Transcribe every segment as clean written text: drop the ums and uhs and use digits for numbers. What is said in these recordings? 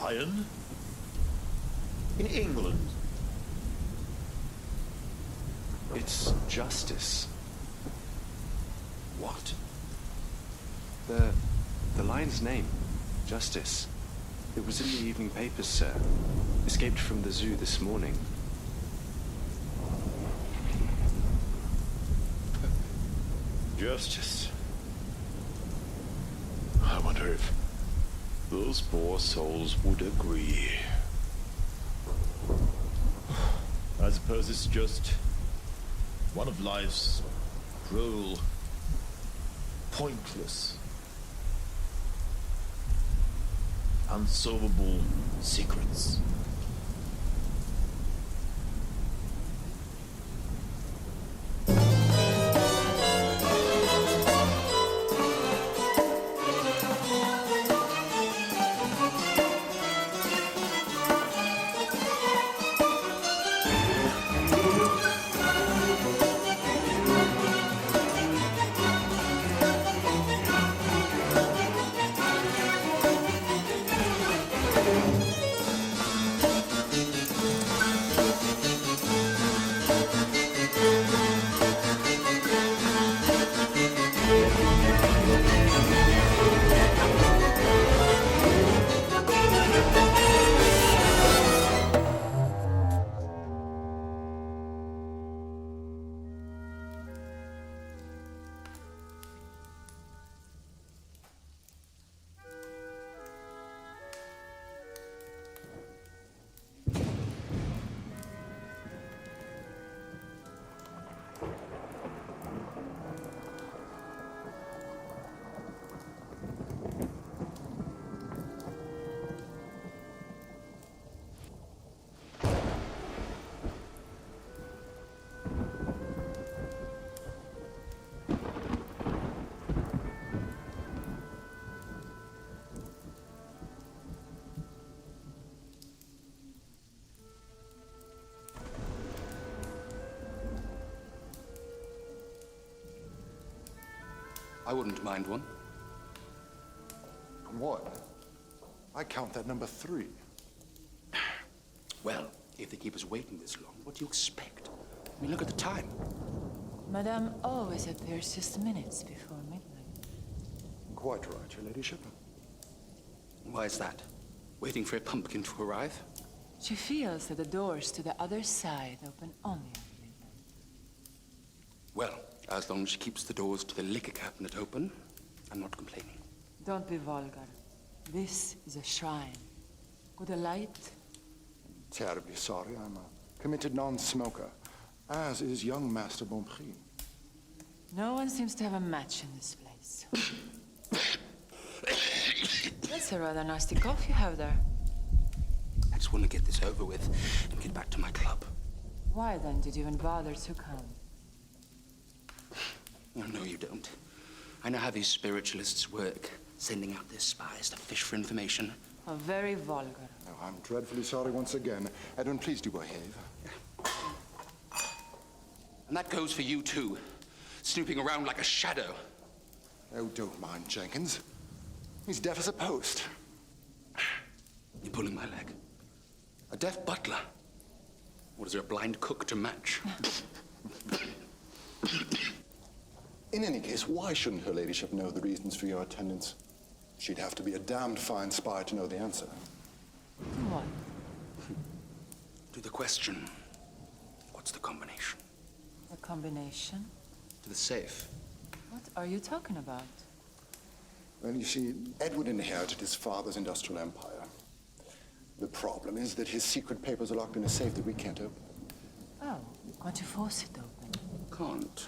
lion? In England? It's justice. What? The lion's name, Justice. It was in the evening papers, sir. Escaped from the zoo this morning. Justice. I wonder if those poor souls would agree. I suppose it's just one of life's cruel, pointless, unsolvable secrets. I wouldn't mind one. What? I count that number 3. Well, if they keep us waiting this long, what do you expect? I mean, look at the time. Madame always appears just minutes before midnight. Quite right, your ladyship. Why is that? Waiting for a pumpkin to arrive? She feels that the doors to the other side open only at midnight. Well, as long as she keeps the doors to the liquor cabinet open, I'm not complaining. Don't be vulgar. This is a shrine. With a light. Terribly sorry, I'm a committed non-smoker, as is young Master Bonprix. No one seems to have a match in this place. That's a rather nasty cough you have there. I just want to get this over with and get back to my club. Why then did you even bother to come? Oh, no, you don't. I know how these spiritualists work, sending out their spies to fish for information. Oh, very vulgar. Oh, I'm dreadfully sorry once again. Edwin, please do behave. And that goes for you, too. Snooping around like a shadow. Oh, don't mind Jenkins. He's deaf as a post. You're pulling my leg. A deaf butler. What, is there a blind cook to match? In any case, why shouldn't her ladyship know the reasons for your attendance? She'd have to be a damned fine spy to know the answer. What? To the question, what's the combination? A combination? To the safe. What are you talking about? Well, you see, Edward inherited his father's industrial empire. The problem is that his secret papers are locked in a safe that we can't open. Oh, can't you force it open? Can't.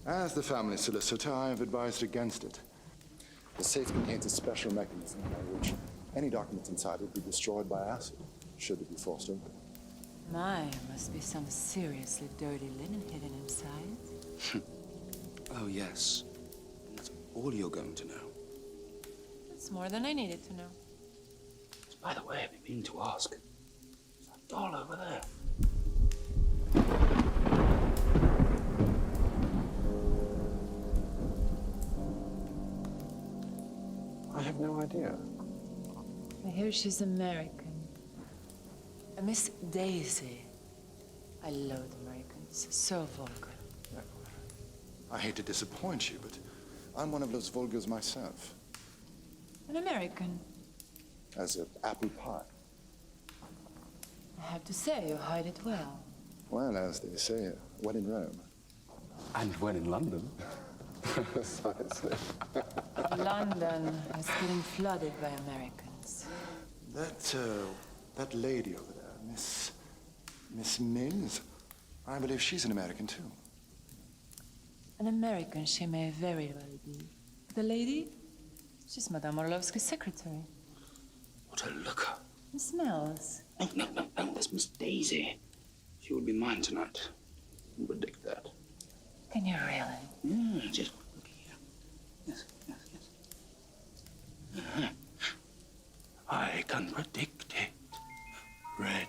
As the family solicitor, I have advised against it. The safe contains a special mechanism by which any documents inside would be destroyed by acid, should it be forced open. My, must be some seriously dirty linen hidden inside. Oh, yes. And that's all you're going to know. That's more than I needed to know. By the way, I've been meaning to ask. There's that doll over there. I have no idea. We hear she's American. A Miss Daisy. I loathe Americans. So vulgar. I hate to disappoint you, but I'm one of those vulgars myself. An American. As an apple pie. I have to say, you hide it well. Well, as they say, when in Rome. And when in London. Precisely. London is getting flooded by Americans. That lady over there, Miss Mills, I believe she's an American too. An American she may very well be. The lady? She's Madame Orlofsky's secretary. What a looker. Miss Mills. No, that's Miss Daisy. She will be mine tonight. You predict that. Can you really? Just look here. Yes. I can predict it. Red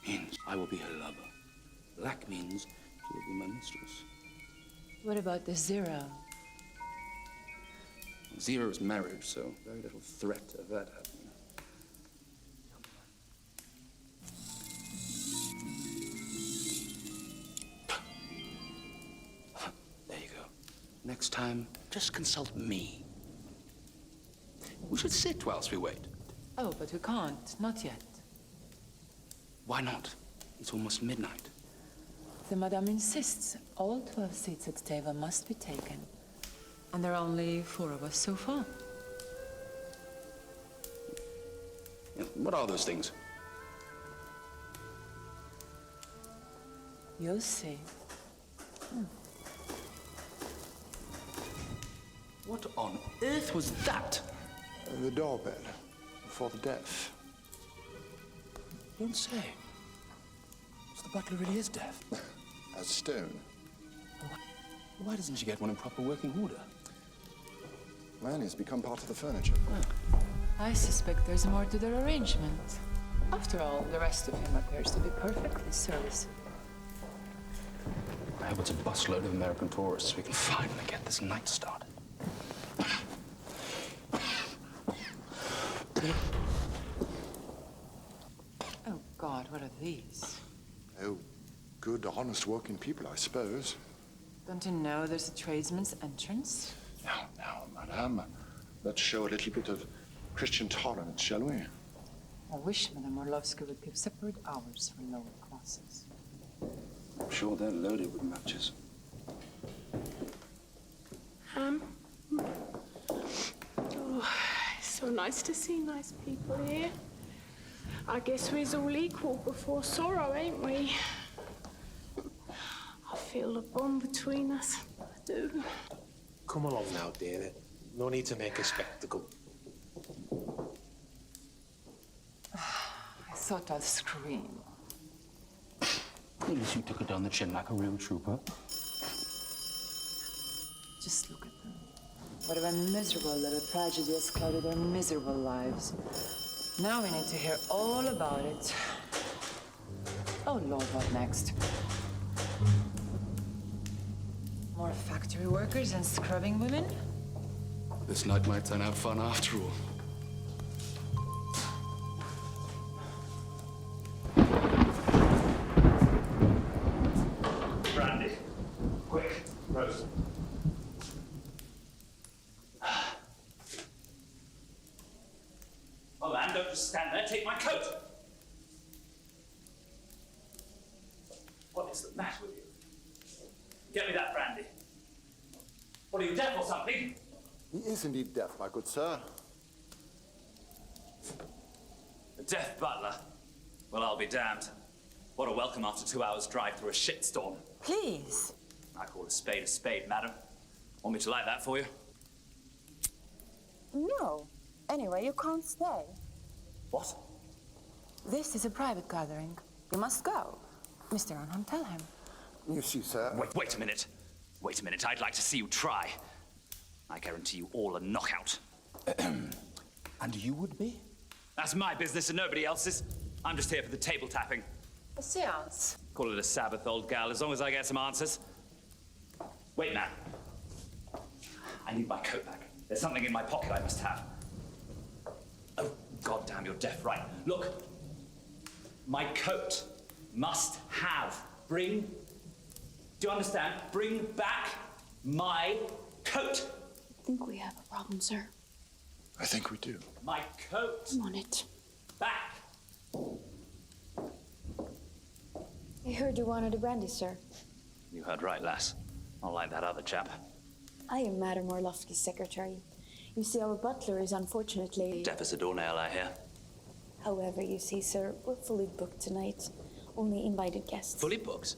means I will be her lover. Black means she will be my mistress. What about the zero? Zero is marriage, so very little threat of that happening. There you go. Next time, just consult me. We should sit whilst we wait. Oh, but we can't. Not yet. Why not? It's almost midnight. The Madame insists all 12 seats at the table must be taken. And there are only 4 of us so far. Yeah, what are those things? You'll see. What on earth was that? The doorbell for the deaf. Don't say. So the butler really is deaf. As stone. Why doesn't she get one in proper working order? Well, he's become part of the furniture. I suspect there's more to their arrangement. After all, the rest of him appears to be perfectly serviceable. I hope it's a busload of American tourists so we can finally get this night started. Oh, God, what are these? Oh, good, honest working people, I suppose. Don't you know there's a tradesman's entrance? Now, madame, let's show a little bit of Christian tolerance, shall we? I wish Madame Orlofsky would keep separate hours for lower classes. I'm sure they're loaded with matches. Oh, it's so nice to see nice people here. I guess we're all equal before sorrow, ain't we? I feel the bond between us. I do. Come along now, dear. No need to make a spectacle. I thought I'd scream. At least you took it down the chin like a real trooper. Just look at them. What a miserable little tragedy has clouded their miserable lives. Now we need to hear all about it. Oh, Lord, what next? More factory workers and scrubbing women? This night might turn out fun after all. Brandy. Quick, roast. Oh, man, don't just stand there. Take my coat. What is the matter with you? Get me that brandy. What, are you deaf or something? He is indeed deaf, my good sir. A deaf butler? Well, I'll be damned. What a welcome after 2 hours' drive through a shitstorm. Please. I call a spade, madam. Want me to light that for you? No. Anyway, you can't stay. What? This is a private gathering. You must go. Mr. Arnhem, tell him. You see, sir. Wait a minute. Wait a minute. I'd like to see you try. I guarantee you all a knockout. And you would be? That's my business and nobody else's. I'm just here for the table tapping. A séance. Call it a Sabbath, old gal, as long as I get some answers. Wait, man. I need my coat back. There's something in my pocket I must have. Oh, Goddamn, you're deaf right. Look, my coat must have. Do you understand? Bring back my coat. I think we have a problem, sir. I think we do. My coat. I'm on it. Back. I heard you wanted a brandy, sir. You heard right, lass. Not like that other chap. I am Madame Orlofsky's secretary. You see, our butler is unfortunately... Deaf as a doornail, I hear. However, you see, sir, we're fully booked tonight. Only invited guests. Fully booked?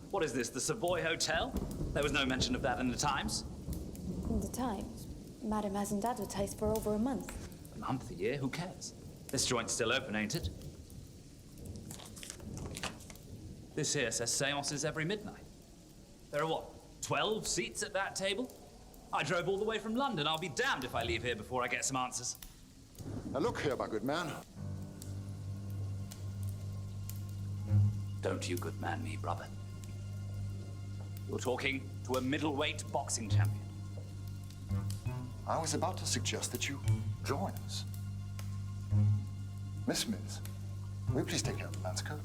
What is this, the Savoy Hotel? There was no mention of that in the Times. In the Times, Madame hasn't advertised for over a month. A month, a year, who cares? This joint's still open, ain't it? This here says seances every midnight. There are what, 12 seats at that table? I drove all the way from London. I'll be damned if I leave here before I get some answers. Now look here, my good man. Don't you good man me, brother. You're talking to a middleweight boxing champion. I was about to suggest that you join us. Miss Mills, will you please take care of the man's coat?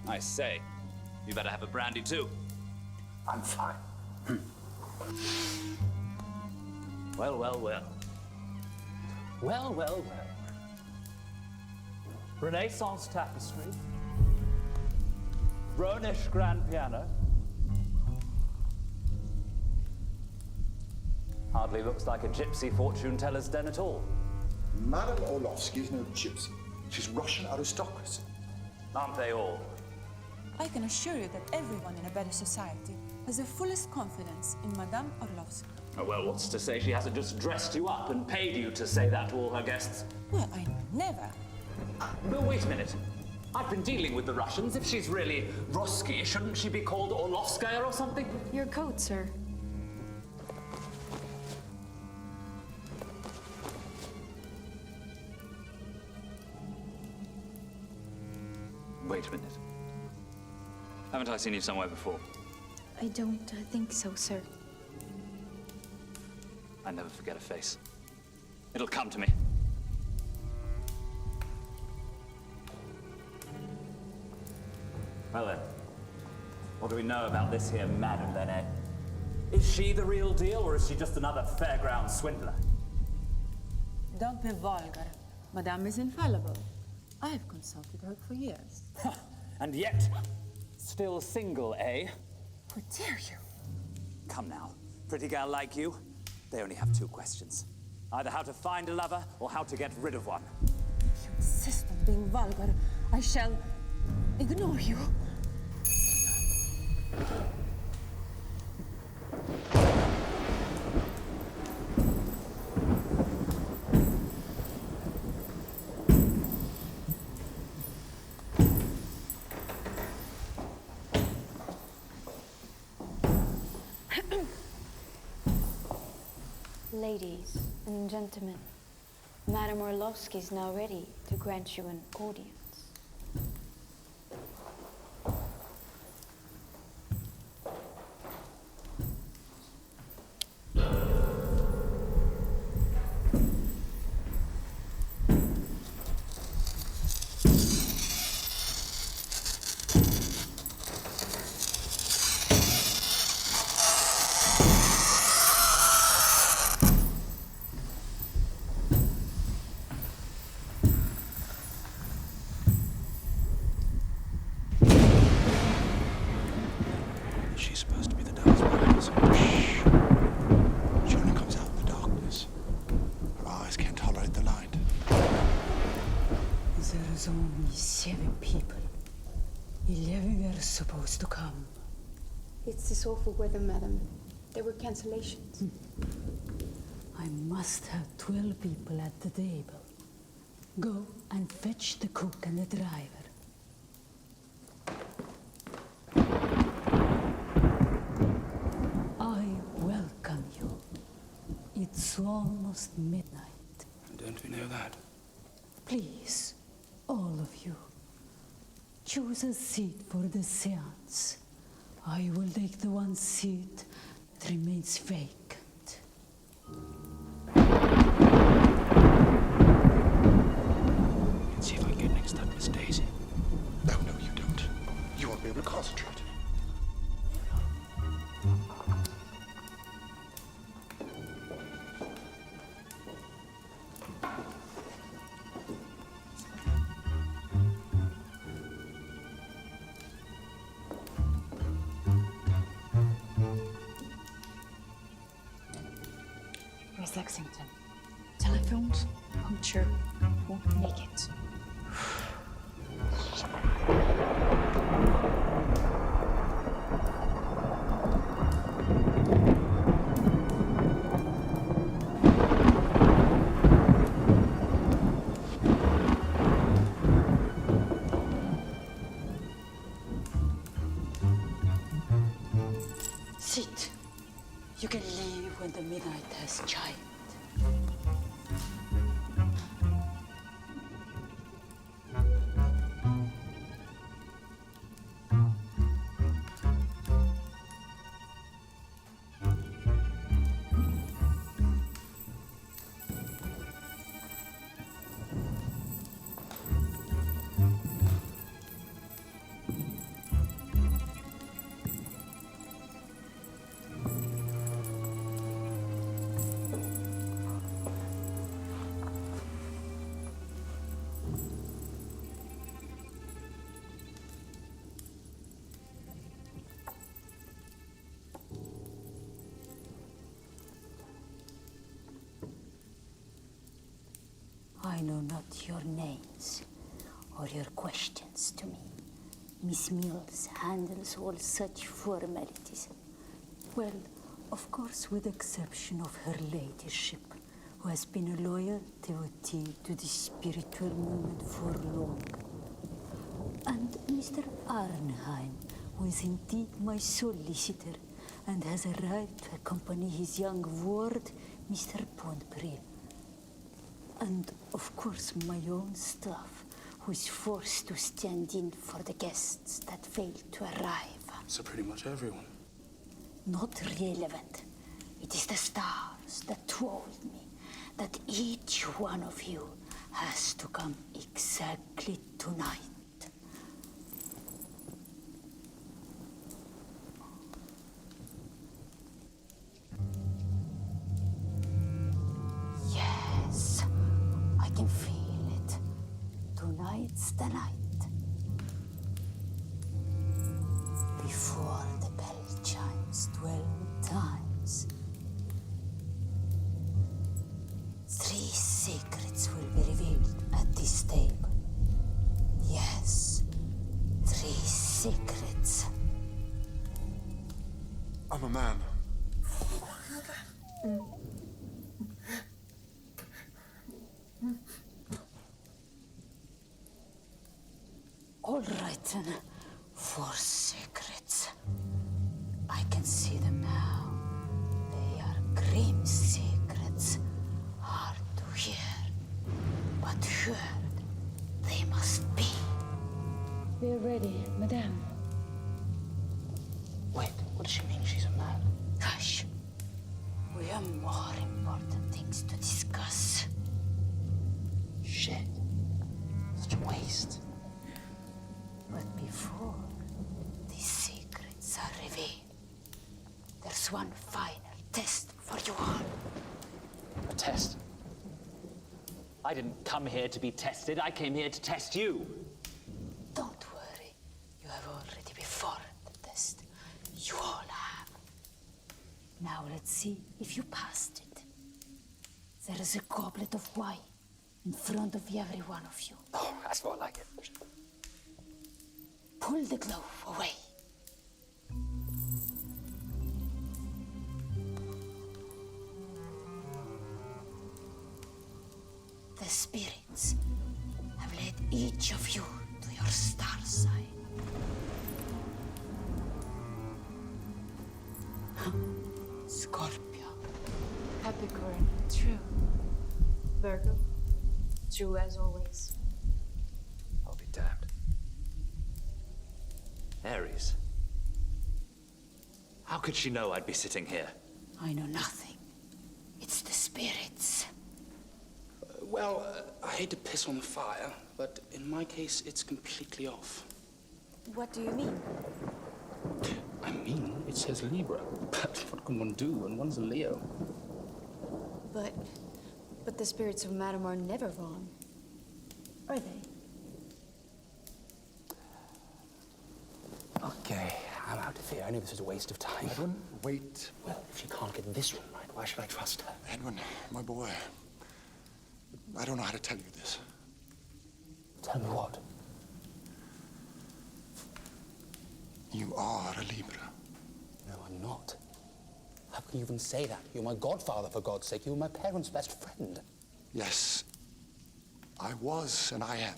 I say, you better have a brandy too. I'm fine. Well, well, well. Well, well, well. Renaissance tapestry. Rhonish grand piano. Hardly looks like a gypsy fortune teller's den at all. Madame Orlofsky is no gypsy. She's Russian aristocracy. Aren't they all? I can assure you that everyone in a better society has the fullest confidence in Madame Orlofsky. Oh, well, what's to say she hasn't just dressed you up and paid you to say that to all her guests? Well, I never. But wait a minute. I've been dealing with the Russians. If she's really Ruski, shouldn't she be called Orlovskaya or something? Your coat, sir. Wait a minute. Haven't I seen you somewhere before? I don't think so, sir. I never forget a face. It'll come to me. Well then, what do we know about this here madam then, eh? Is she the real deal, or is she just another fairground swindler? Don't be vulgar. Madame is infallible. I've consulted her for years. And yet, still single, eh? How dare you? Come now, pretty girl like you, they only have two questions. Either how to find a lover, or how to get rid of one. You insist on being vulgar. I shall ignore you. Ladies and gentlemen, Madame Orlofsky is now ready to grant you an audience. She's supposed to be the devil's bride, so shh. She only comes out in the darkness. Her eyes can't tolerate the light. There's only 7 people. 11 were supposed to come. It's this awful weather, madam. There were cancellations. I must have 12 people at the table. Go and fetch the cook and the driver. I welcome you. It's almost midnight. Don't we know that? Please, all of you, choose a seat for the séance. I will take the one seat that remains vacant. Miss Lexington. Telephones, puncture, won't make it. Sit. You can leave when the midnight has chimed. I know not your names or your questions to me. Miss Mills handles all such formalities. Well, of course, with the exception of her ladyship, who has been a loyal devotee to the spiritual movement for long. And Mr. Arnheim, who is indeed my solicitor, and has arrived to accompany his young ward, Mr. Pontpril. And, of course, my own staff, who is forced to stand in for the guests that fail to arrive. So pretty much everyone. Not relevant. It is the stars that told me that each one of you has to come exactly tonight. Yes, I can feel it. Tonight's the night. Before the bell chimes 12 times, 3 secrets will be revealed at this table. Yes, 3 secrets. I'm a man. All right then, 4 secrets. I can see them now. They are grim secrets, hard to hear, but heard they must be. We're ready, madame. Wait, what does she mean she's a man? Hush. We have more important things to discuss. Shit. Such a waste. But before these secrets are revealed, there's one final test for you all. A test? I didn't come here to be tested. I came here to test you. Don't worry. You have already before the test. You all have. Now let's see if you passed it. There is a goblet of wine in front of every one of you. Oh, that's more like it. Pull the glove away. The spirits have led each of you to your star sign. Scorpio. Capricorn, true. Virgo, true as always. I'll be damned. Aries. How could she know I'd be sitting here? I know nothing. It's the spirits. I hate to piss on the fire, but in my case, it's completely off. What do you mean? I mean, it says Libra, but what can one do when one's a Leo? But the spirits of Madame are never wrong. Are they? Okay, I'm out of here. I knew this was a waste of time. I wouldn't wait. Well, if she can't get this one right, Why should I trust her? Edwin, my boy, I don't know how to tell you this. Tell me what? You are a Libra. No, I'm not. How can you even say that? You're my godfather, for God's sake. You were my parents' best friend. Yes, I was and I am.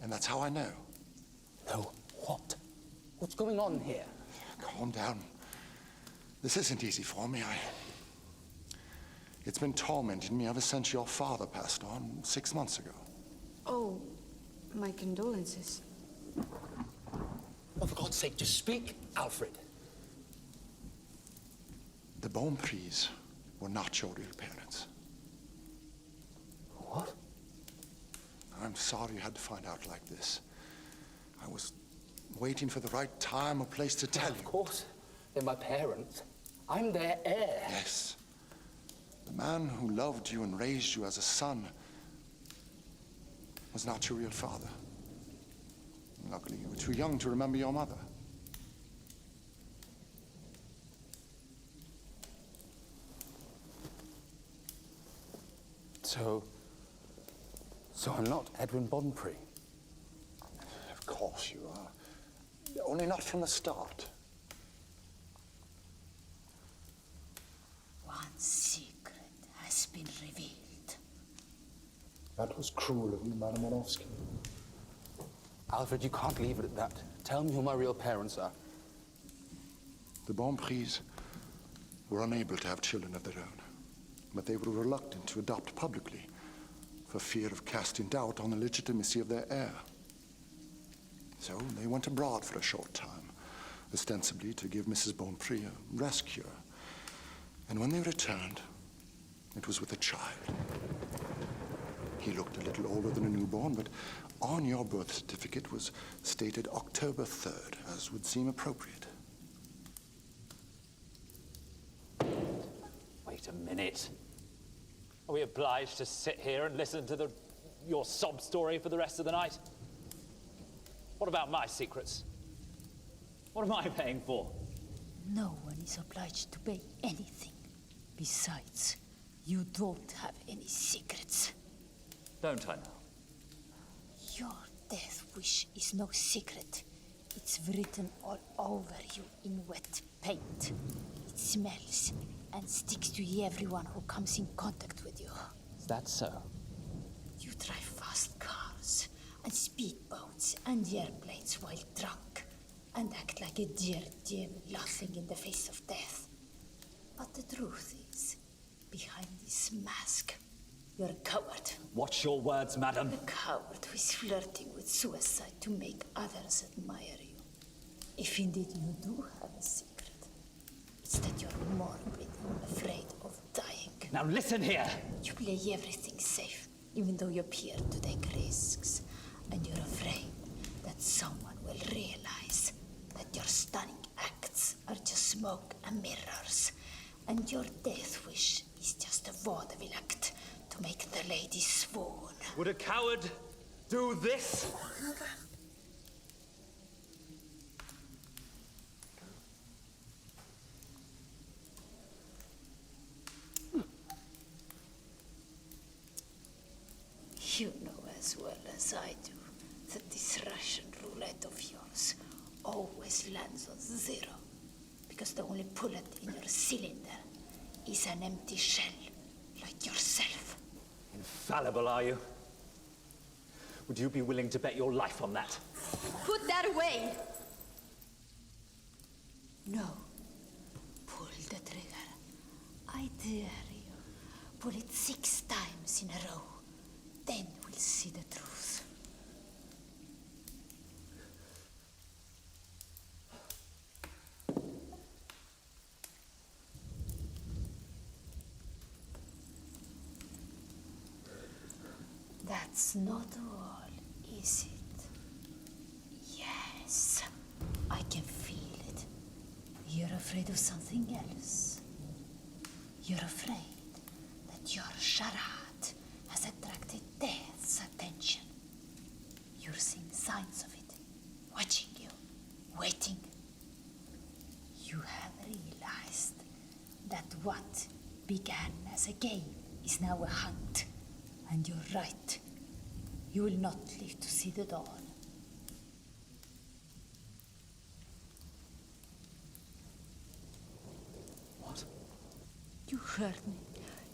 And that's how I know. No, what? What's going on here? Calm down. This isn't easy for me. It's been tormenting me ever since your father passed on 6 months ago. Oh, my condolences. Oh, for God's sake, just speak, Alfred. The Bonprix were not your real parents. What? I'm sorry you had to find out like this. I was waiting for the right time or place to tell you. Of course, they're my parents. I'm their heir. Yes. The man who loved you and raised you as a son was not your real father. Luckily, you were too young to remember your mother. So I'm not Edwin Bonprix. Of course you are. Only not from the start. One secret has been revealed. That was cruel of you, Madame Orlofsky. Alfred, you can't leave it at that. Tell me who my real parents are. The Bonprix were unable to have children of their own, but they were reluctant to adopt publicly for fear of casting doubt on the legitimacy of their heir. So they went abroad for a short time, ostensibly to give Mrs. Bonprix a rest cure. And when they returned, it was with a child. He looked a little older than a newborn, but on your birth certificate was stated October 3rd, as would seem appropriate. Wait a minute. Are we obliged to sit here and listen to your sob story for the rest of the night? What about my secrets? What am I paying for? No one is obliged to pay anything. Besides, you don't have any secrets. Don't I now? Your death wish is no secret. It's written all over you in wet paint. It smells and sticks to everyone who comes in contact with you. Is that so? You drive fast cars and speedboats and airplanes while drunk and act like a dear devil laughing in the face of death. But the truth is, behind this mask, you're a coward. Watch your words, madam. A coward who is flirting with suicide to make others admire you. If indeed you do have a secret, it's that you're morbid and afraid of dying. Now listen here. You play everything safe, even though you appear to take risks. And you're afraid that someone will realize that your stunning acts are just smoke and mirrors. And your death wish is just a vaudeville act to make the lady swoon. Would a coward do this? You know as well as I do that this Russian roulette of yours always lands on zero, because the only bullet in your cylinder is an empty shell, like yourself. Infallible, are you? Would you be willing to bet your life on that? Put that away! No. Pull the trigger. I dare you. Pull it 6 times in a row. Then we'll see the truth. That's not all, is it? Yes, I can feel it. You're afraid of something else. You're afraid that your charade has attracted death's attention. You're seeing signs of it, watching you, waiting. You have realized that what began as a game is now a hunt. And you're right. You will not live to see the dawn. What? You heard me.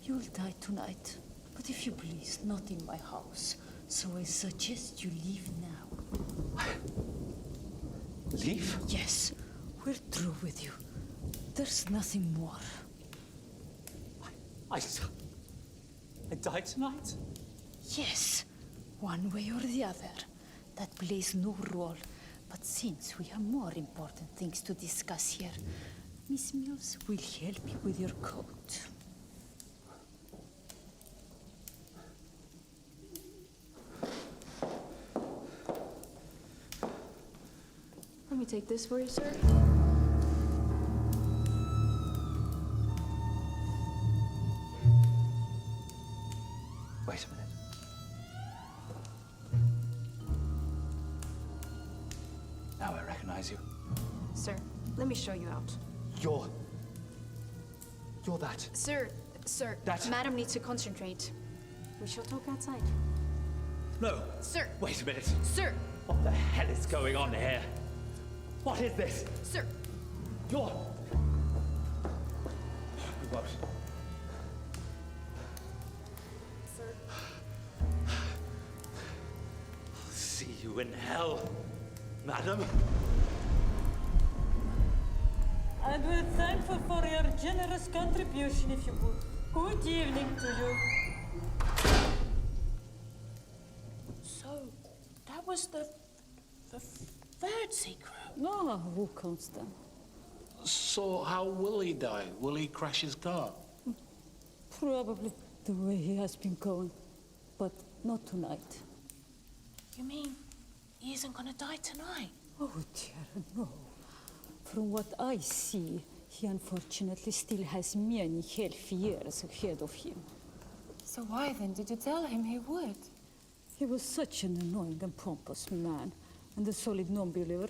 You'll die tonight. But if you please, not in my house. So I suggest you leave now. Leave? Yes, we're through with you. There's nothing more. I die tonight? Yes, one way or the other. That plays no role. But since we have more important things to discuss here, Miss Mills will help you with your coat. Let me take this for you, sir. Wait a minute. Now I recognize you. Sir, let me show you out. You're that. Sir, That- Madam needs to concentrate. We shall talk outside. No. Sir! Wait a minute. Sir! What the hell is going on here? What is this? Sir! You're... What? Sir. I'll see you in hell, madam. And we're thankful for your generous contribution, if you would. Good evening to you. So, that was the third secret. No, who counts them? So how will he die? Will he crash his car? Probably the way he has been going. But not tonight. You mean he isn't gonna die tonight? Oh dear, no. From what I see, he unfortunately still has many healthy years ahead of him. So why then did you tell him he would? He was such an annoying and pompous man, and a solid non-believer.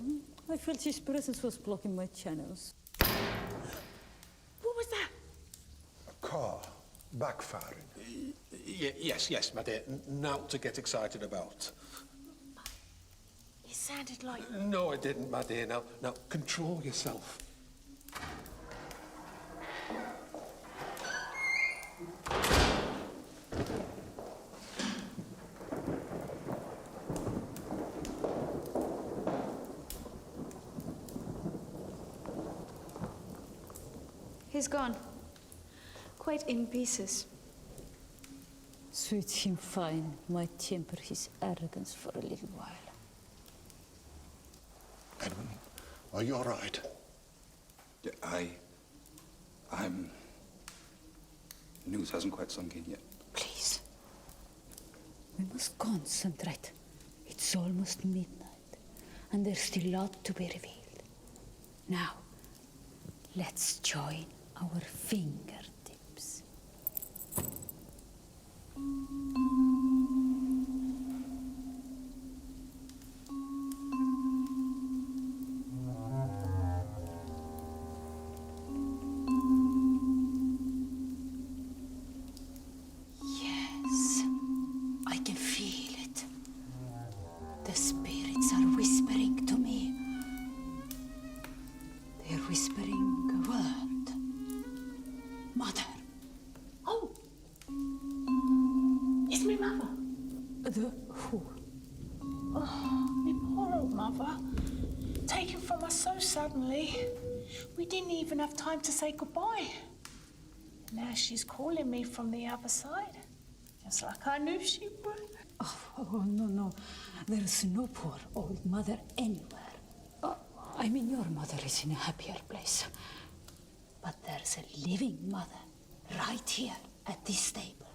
I felt his presence was blocking my channels. What was that? A car backfiring. Yes, my dear. Not to get excited about. It sounded like... No, I didn't, my dear. Now, control yourself. He's gone. Quite in pieces. Suits him fine. Might temper his arrogance for a little while. Edwin, are you all right? Yeah, I'm... The news hasn't quite sunk in yet. Please. We must concentrate. It's almost midnight, and there's still a lot to be revealed. Now, let's join our fingertips. Yes, I can feel it. The spirits are whispering to me. They're whispering a word. Mother. Oh! It's me mother. The who? Oh, my poor old mother. Taken from us so suddenly. We didn't even have time to say goodbye. Now she's calling me from the other side. Just like I knew she would. Oh, no. There's no poor old mother anywhere. I mean, your mother is in a happier place. But there's a living mother right here at this table.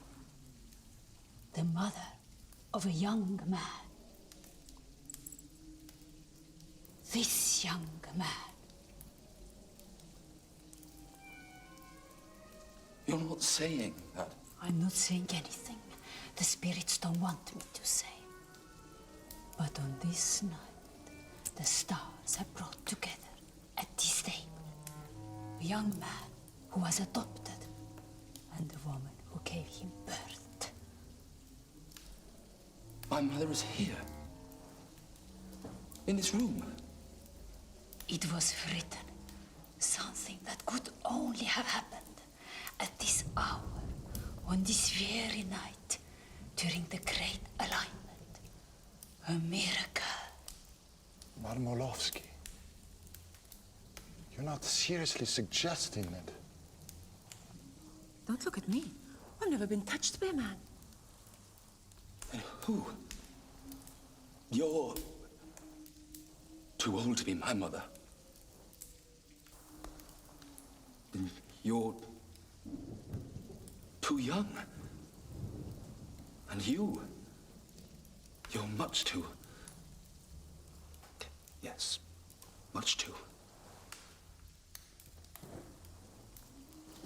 The mother of a young man. This young man. You're not saying that. I'm not saying anything the spirits don't want me to say. But on this night, the stars have brought together at this table a young man who was adopted, and the woman who gave him birth. My mother is here. In this room. It was written, something that could only have happened at this hour, on this very night, during the Great Alignment. A miracle. Madame Orlofsky, you're not seriously suggesting that... Don't look at me. I've never been touched by a man. Then who? You're too old to be my mother. Then you're too young. And you're much too... Yes, much too.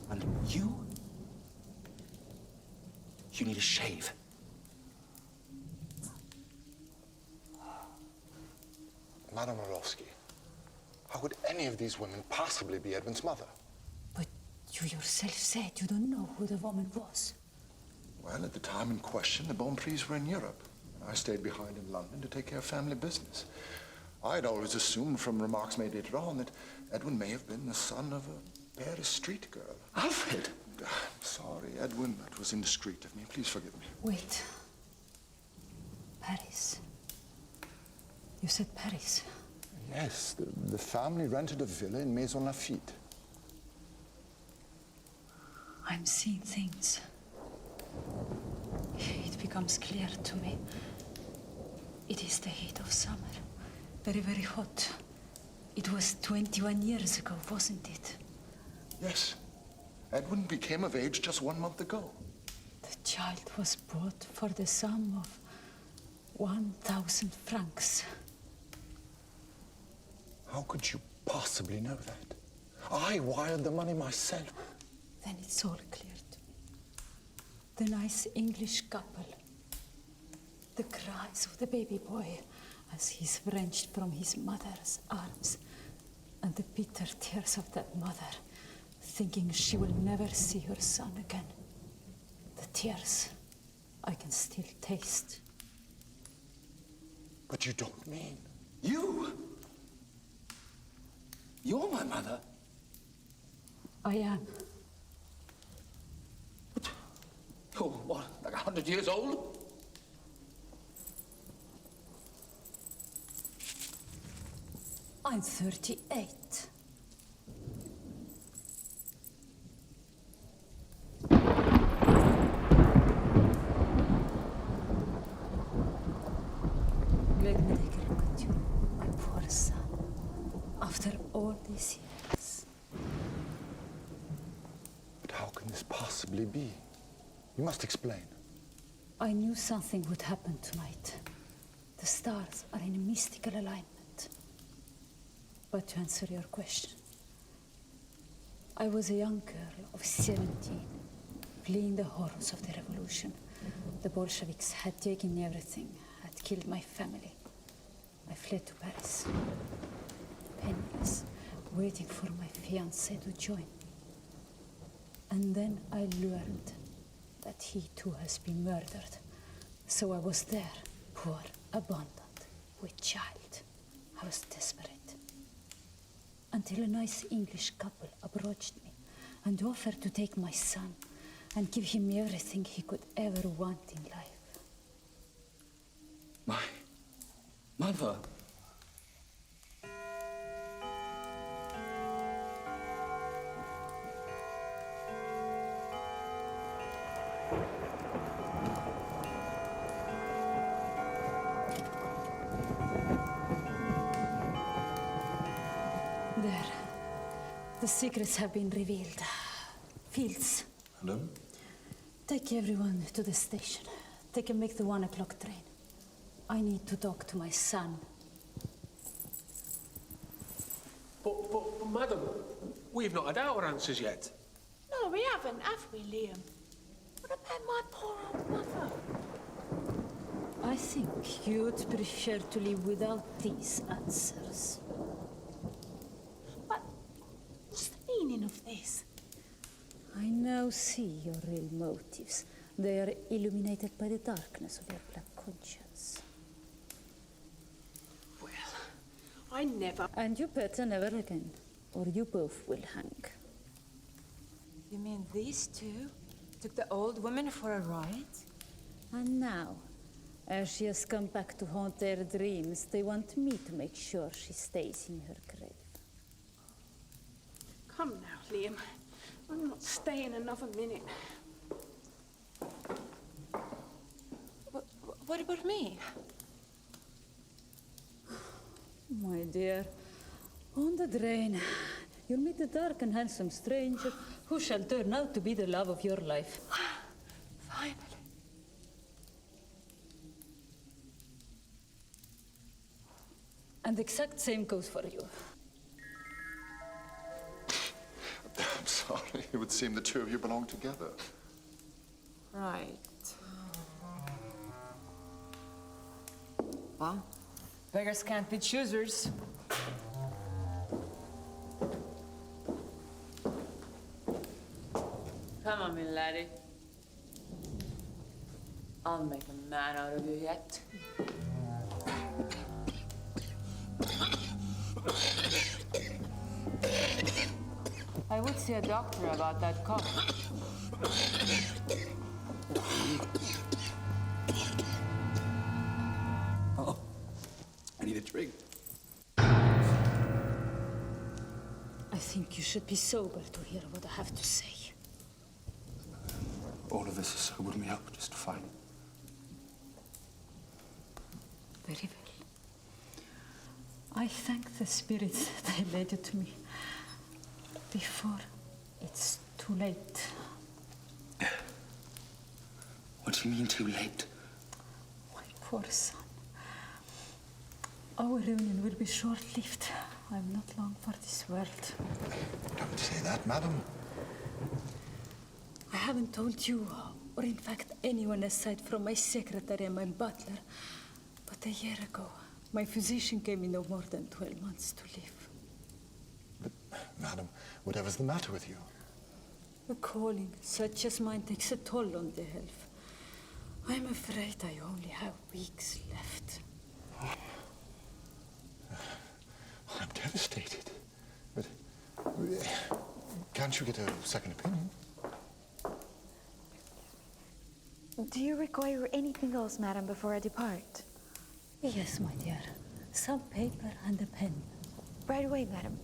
And you need a shave. Madame Orlofsky, how could any of these women possibly be Edwin's mother? But you yourself said you don't know who the woman was. Well, at the time in question, the Bonprix were in Europe. I stayed behind in London to take care of family business. I'd always assumed from remarks made later on that Edwin may have been the son of a Paris street girl. Alfred! Sorry, Edwin, that was indiscreet of me. Please forgive me. Wait. Paris. You said Paris. Yes, the family rented a villa in Maison Lafitte. I'm seeing things. It becomes clear to me. It is the heat of summer. Very, very hot. It was 21 years ago, wasn't it? Yes. Edwin became of age just 1 month ago. The child was bought for the sum of 1,000 francs. How could you possibly know that? I wired the money myself. Then it's all clear to me. The nice English couple. The cries of the baby boy as he's wrenched from his mother's arms. And the bitter tears of that mother, thinking she will never see her son again. The tears I can still taste. But you don't mean... You? You're my mother? I am. You're what, like 100 years old? I'm 38. Let me take a look at you, my poor son. After all these years. But how can this possibly be? You must explain. I knew something would happen tonight. The stars are in a mystical alignment. But to answer your question, I was a young girl of 17, fleeing the horrors of the revolution. The Bolsheviks had taken everything, had killed my family. I fled to Paris, penniless, waiting for my fiancé to join me. And then I learned that he too has been murdered. So I was there, poor, abandoned, with child. I was desperate. Until a nice English couple approached me and offered to take my son and give him everything he could ever want in life. My mother? There. The secrets have been revealed. Fields. Hello? Take everyone to the station. They can make the 1 o'clock train. I need to talk to my son. But madam, we've not had our answers yet. No, we haven't, have we, Liam? What about my poor old mother? I think you'd prefer to live without these answers. But what's the meaning of this? I now see your real motives. They are illuminated by the darkness of your black conscience. Well, I never... And you better never again, or you both will hang. You mean these two took the old woman for a ride? And now, as she has come back to haunt their dreams, they want me to make sure she stays in her grave. Come now, Liam. I'm not staying another minute. What about me? My dear, on the drain, you'll meet a dark and handsome stranger who shall turn out to be the love of your life. Finally. And the exact same goes for you. I'm sorry. It would seem the two of you belong together. Right. Well, beggars can't be choosers. Come on, me laddie. I'll make a man out of you yet. I would see a doctor about that cough. Oh, I need a drink. I think you should be sober to hear what I have to say. All of this has sobered me up just fine. Very well. I thank the spirits they led you to me before it's too late. What do you mean too late? My poor son. Our reunion will be short-lived. I'm not long for this world. Don't say that, madam. I haven't told you, or in fact anyone aside from my secretary and my butler, but a year ago, my physician gave me no more than 12 months to live. But, madam, whatever's the matter with you? A calling such as mine takes a toll on the health. I'm afraid I only have weeks left. I'm devastated. But can't you get a second opinion? Do you require anything else, madam, before I depart? Yes, my dear. Some paper and a pen. Right away, madam.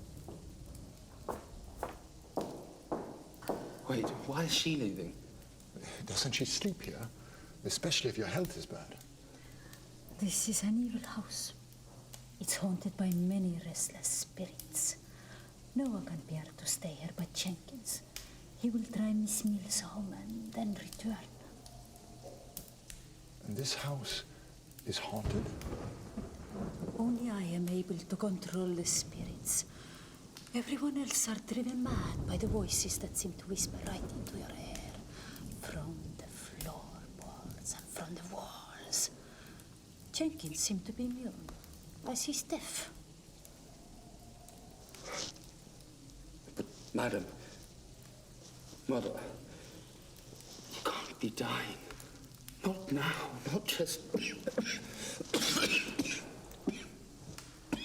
Wait, why is she leaving? Doesn't she sleep here? Especially if your health is bad. This is an evil house. It's haunted by many restless spirits. No one can bear to stay here but Jenkins. He will drive Miss Mills home and then return. And this house is haunted? Only I am able to control the spirits. Everyone else are driven mad by the voices that seem to whisper right into your ear. From the floorboards and from the walls. Jenkins seemed to be immune, as he's deaf. But, madam, mother, you can't be dying. Not now, not just...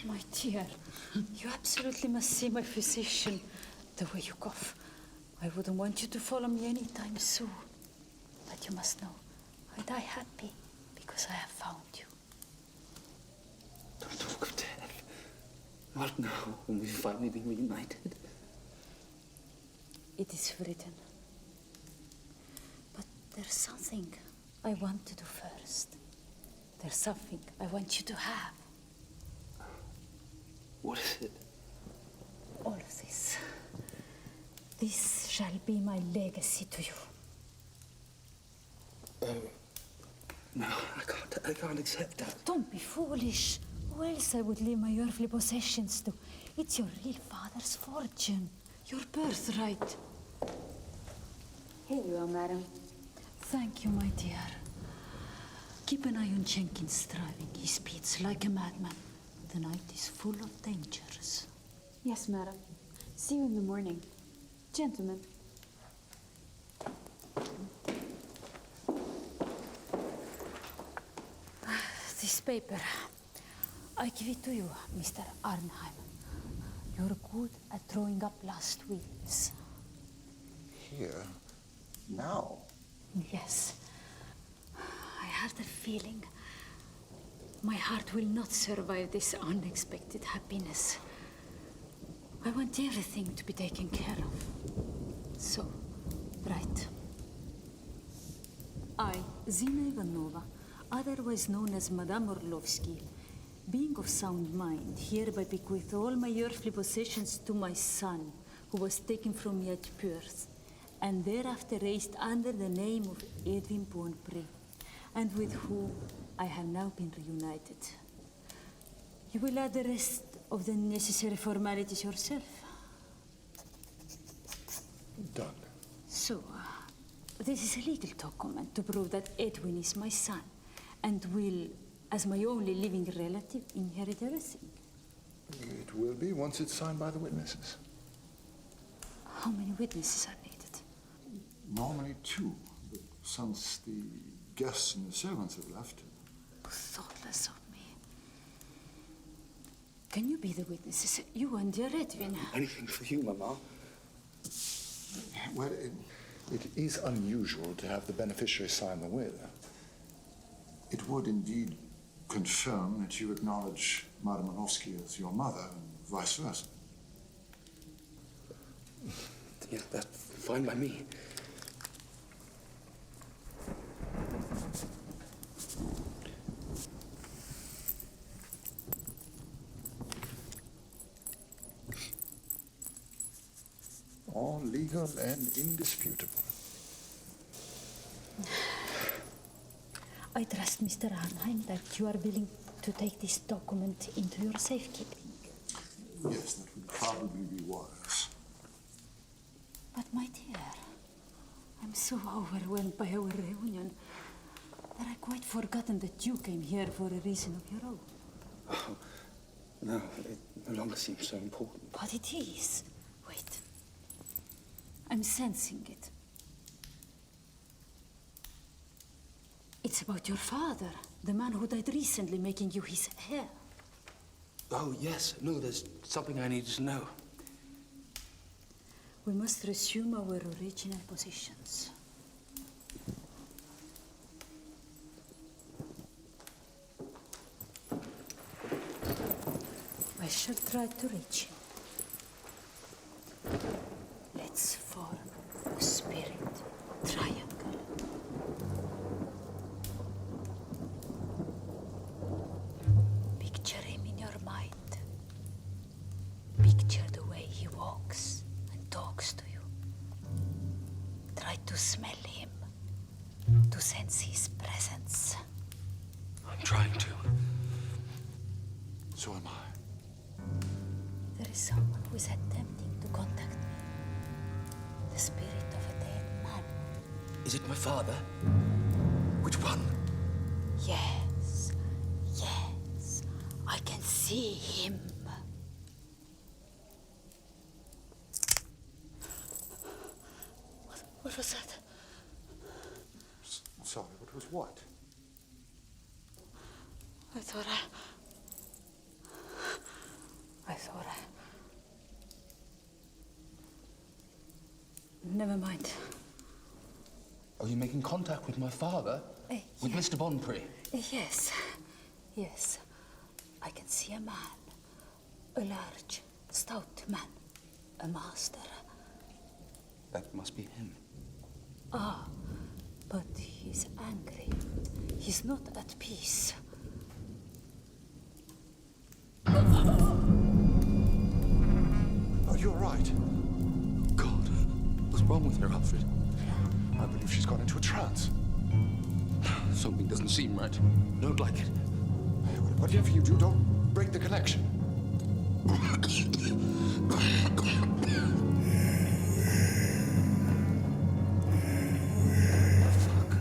My dear, you absolutely must see my physician. The way you cough. I wouldn't want you to follow me anytime soon. But you must know, I die happy because I have found you. Don't talk of death. Not now, when we've finally been reunited. It is written. But there's something I want to do first. There's something I want you to have. What is it? All of this. This shall be my legacy to you. No, I can't accept that. Don't be foolish. Who else I would leave my earthly possessions to? It's your real father's fortune. Your birthright. Here you are, madam. Thank you, my dear. Keep an eye on Jenkins driving. He speeds like a madman. The night is full of dangers. Yes, madam. See you in the morning. Gentlemen. This paper, I give it to you, Mr. Arnheim. You're good at throwing up last wills. Here? Now? Yes. I had a feeling my heart will not survive this unexpected happiness. I want everything to be taken care of. So, right. I, Zina Ivanova, otherwise known as Madame Orlofsky, being of sound mind, hereby bequeath all my earthly possessions to my son, who was taken from me at birth, and thereafter raised under the name of Edwin Bonpré, and with whom I have now been reunited. You will add the rest of the necessary formalities yourself. Done. So, this is a legal document to prove that Edwin is my son, and will, as my only living relative, inherit everything. It will be once it's signed by the witnesses. How many witnesses are needed? Normally 2, but since the guests and the servants have left... Thoughtless of me. Can you be the witnesses? You and your Edwin. Anything for you, Mama. Well, it is unusual to have the beneficiary sign the will. It would indeed confirm that you acknowledge Madame Orlofsky as your mother, and vice versa. Yeah, that's fine by me. All legal and indisputable. I trust, Mr. Arnheim, that you are willing to take this document into your safekeeping. Yes, that would probably be wise. But, my dear, I'm so overwhelmed by our reunion that I've quite forgotten that you came here for a reason of your own. Oh, no, it no longer seems so important. But it is. Wait. I'm sensing it. It's about your father, the man who died recently, making you his heir. Oh, yes. No, there's something I need to know. We must resume our original positions. I shall try to reach him. Let's form a spirit triangle. Picture him in your mind. Picture the way he walks and talks to you. Try to smell him, to sense his presence. I'm trying to. So am I. There is someone who is attempting to contact me. The spirit of a dead man. Is it my father? Which one? Yes, yes, I can see him. What was that? Sorry, what was what? I thought Never mind. Are you making contact with my father? With Mr. Bonpré? Yes, yes. I can see a man. A large, stout man. A master. That must be him. Ah, but he's angry. He's not at peace. Oh, you're right. God, what's wrong with her, Alfred? I believe she's gone into a trance. Something doesn't seem right. Don't like it. Whatever you do, don't break the connection. Fuck.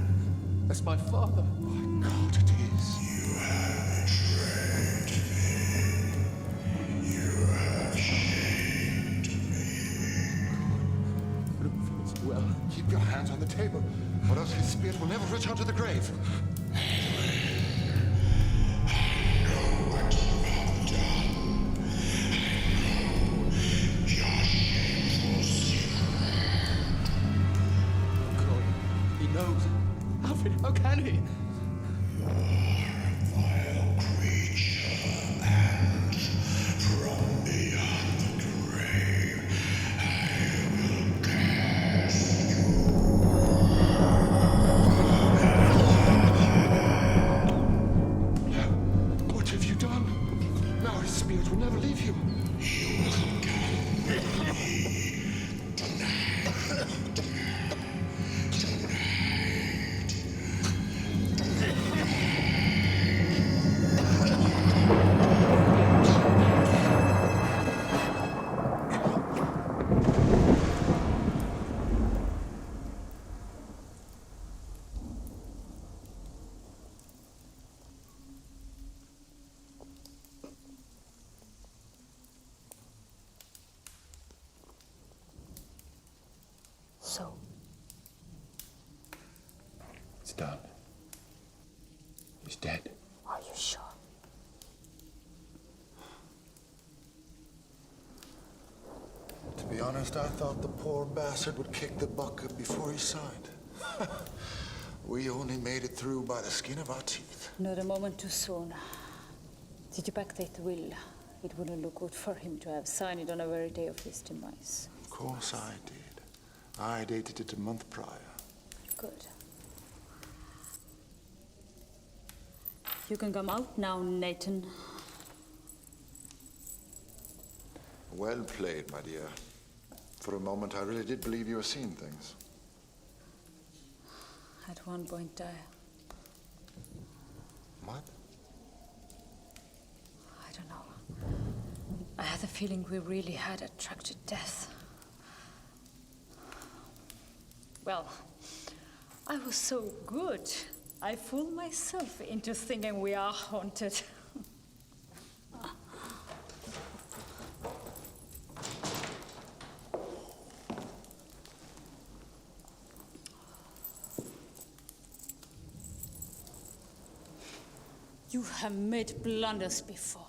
That's my father. My God, it is. You have betrayed me. You have shamed me. I don't feel so well. Keep your hands on the table, or else his spirit will never return to the grave. funny. Vile creature, and from beyond the grave, I will cast What have you done? Now his spirit will never leave you. You will come with me tonight. So, It's done. He's dead. are you sure? To be honest, I thought the poor bastard would kick the bucket before he signed. We only made it through by the skin of our teeth. Not a moment too soon. Did you backdate the will? It wouldn't look good for him to have signed it on the very day of his demise. Of course I did. I dated it a month prior. Good. You can come out now, Nathan. Well played, my dear. For a moment, I really did believe you were seeing things. At one point, What? I don't know. I had the feeling we really had attracted death. Well, I was so good. I fooled myself into thinking we are haunted. You have made blunders before.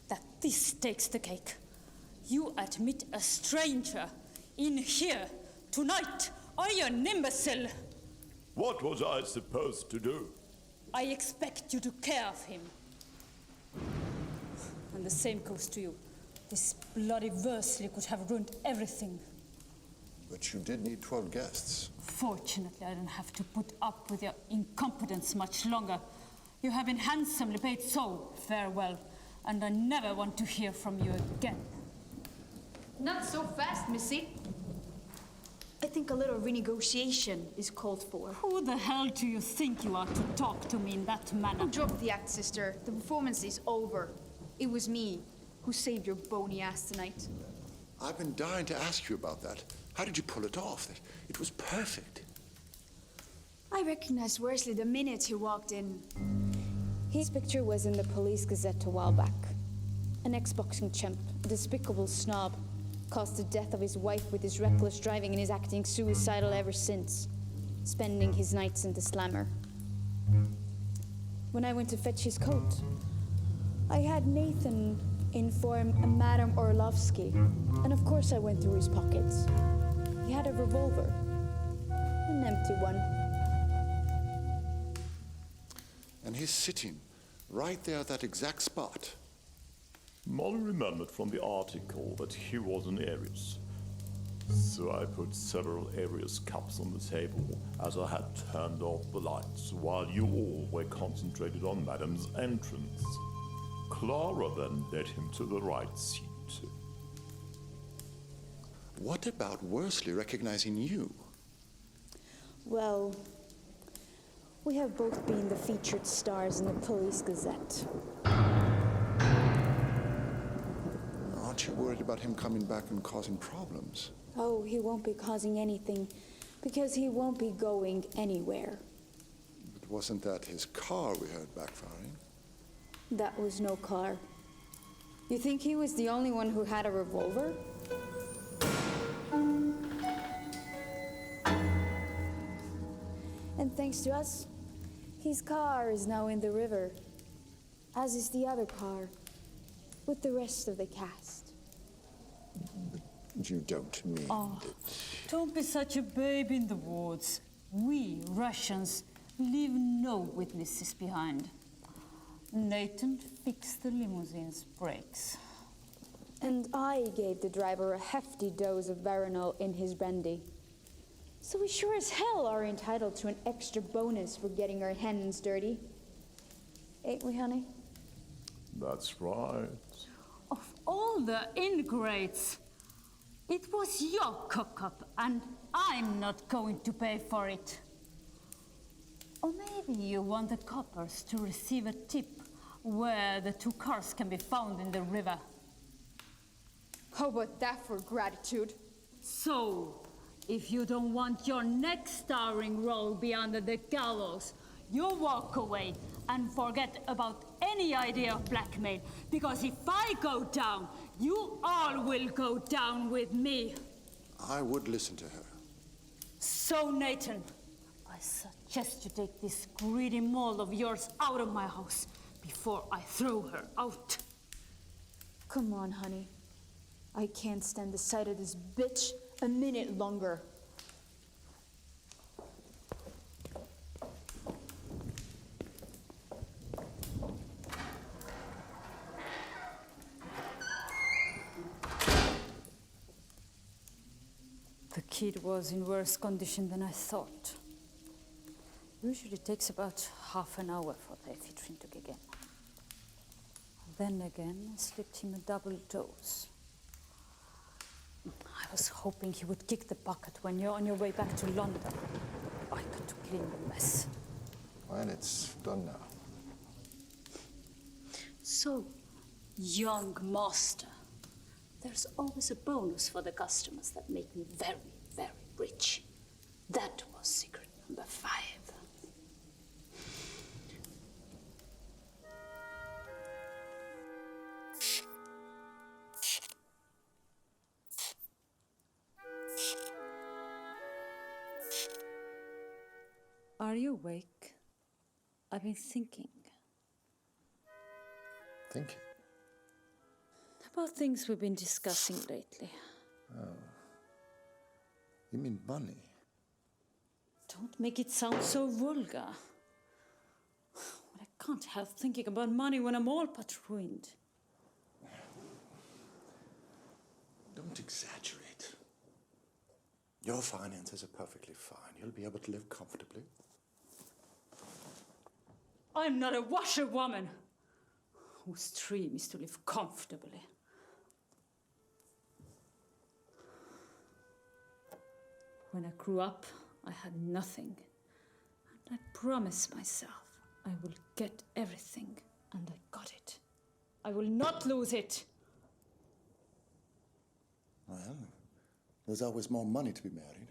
That this takes the cake. You admit a stranger in here tonight. Are you an imbecile? What was I supposed to do? I expect you to care of him. And the same goes to you. This bloody Worsley could have ruined everything. But you did need 12 guests. Fortunately, I don't have to put up with your incompetence much longer. You have been handsomely paid, so farewell. And I never want to hear from you again. Not so fast, Missy. I think a little renegotiation is called for. Who the hell do you think you are to talk to me in that manner? Oh, drop the act, sister. The performance is over. It was me who saved your bony ass tonight. I've been dying to ask you about that. How did you pull it off? It was perfect. I recognized Worsley the minute he walked in. His picture was in the Police Gazette a while back. An ex-boxing champ, a despicable snob, caused the death of his wife with his reckless driving and is acting suicidal ever since, spending his nights in the slammer. When I went to fetch his coat, I had Nathan inform Madame Orlofsky, and of course I went through his pockets. He had a revolver, an empty one. And he's sitting right there at that exact spot. Molly remembered from the article that he was an Aries. So I put several Aries cups on the table as I had turned off the lights while you all were concentrated on Madame's entrance. Clara then led him to the right seat. What about Worsley recognizing you? Well, we have both been the featured stars in the Police Gazette. Aren't you worried about him coming back and causing problems? Oh, he won't be causing anything, because he won't be going anywhere. But wasn't that his car we heard backfiring? That was no car. You think he was the only one who had a revolver? And thanks to us, his car is now in the river, as is the other car, with the rest of the cast. You don't mean Oh, don't be such a babe in the woods. We, Russians, Leave no witnesses behind. Nathan fixed the limousine's brakes. And I gave the driver a hefty dose of Veronal in his brandy. So we sure as hell are entitled to an extra bonus for getting our hands dirty. Ain't we, honey? That's right. Of all the ingrates, it was your cock-up, and I'm not going to pay for it. Or maybe you want the coppers to receive a tip where the 2 cars can be found in the river. How about that for gratitude? So, if you don't want your next starring role be under the gallows, you walk away and forget about any idea of blackmail, because if I go down, you all will go down with me. I would listen to her. So, Nathan, I suggest you take this greedy mole of yours out of my house before I throw her out. Come on, honey. I can't stand the sight of this bitch a minute longer. The kid was in worse condition than I thought. Usually it takes about half an hour for the ephedrine to kick in. Then again, I slipped him a double dose. I was hoping he would kick the bucket when you're on your way back to London. I got to clean the mess. Well, it's done now. So, young master, there's always a bonus for the customers that make me very, very rich. That was secret number 5. Are you awake? I've been thinking. Thinking? About things we've been discussing lately. Oh. You mean money? Don't make it sound so vulgar. Well, I can't help thinking about money when I'm all but ruined. Don't exaggerate. Your finances are perfectly fine. You'll be able to live comfortably. I'm not a washerwoman whose dream is to live comfortably. When I grew up, I had nothing. And I promised myself I will get everything, and I got it. I will not lose it. Well, there's always more money to be married.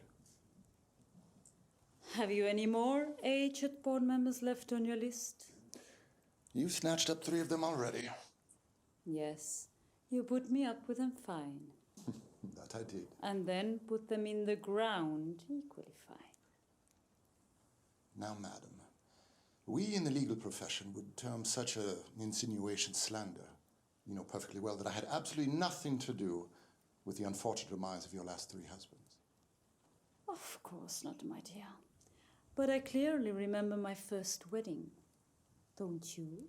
Have you any more aged board members left on your list? You snatched up 3 of them already. Yes, you put me up with them fine. That I did. And then put them in the ground equally fine. Now, madam, we in the legal profession would term such an insinuation slander. You know perfectly well that I had absolutely nothing to do with the unfortunate demise of your last 3 husbands. Of course not, my dear. But I clearly remember my first wedding. Don't you?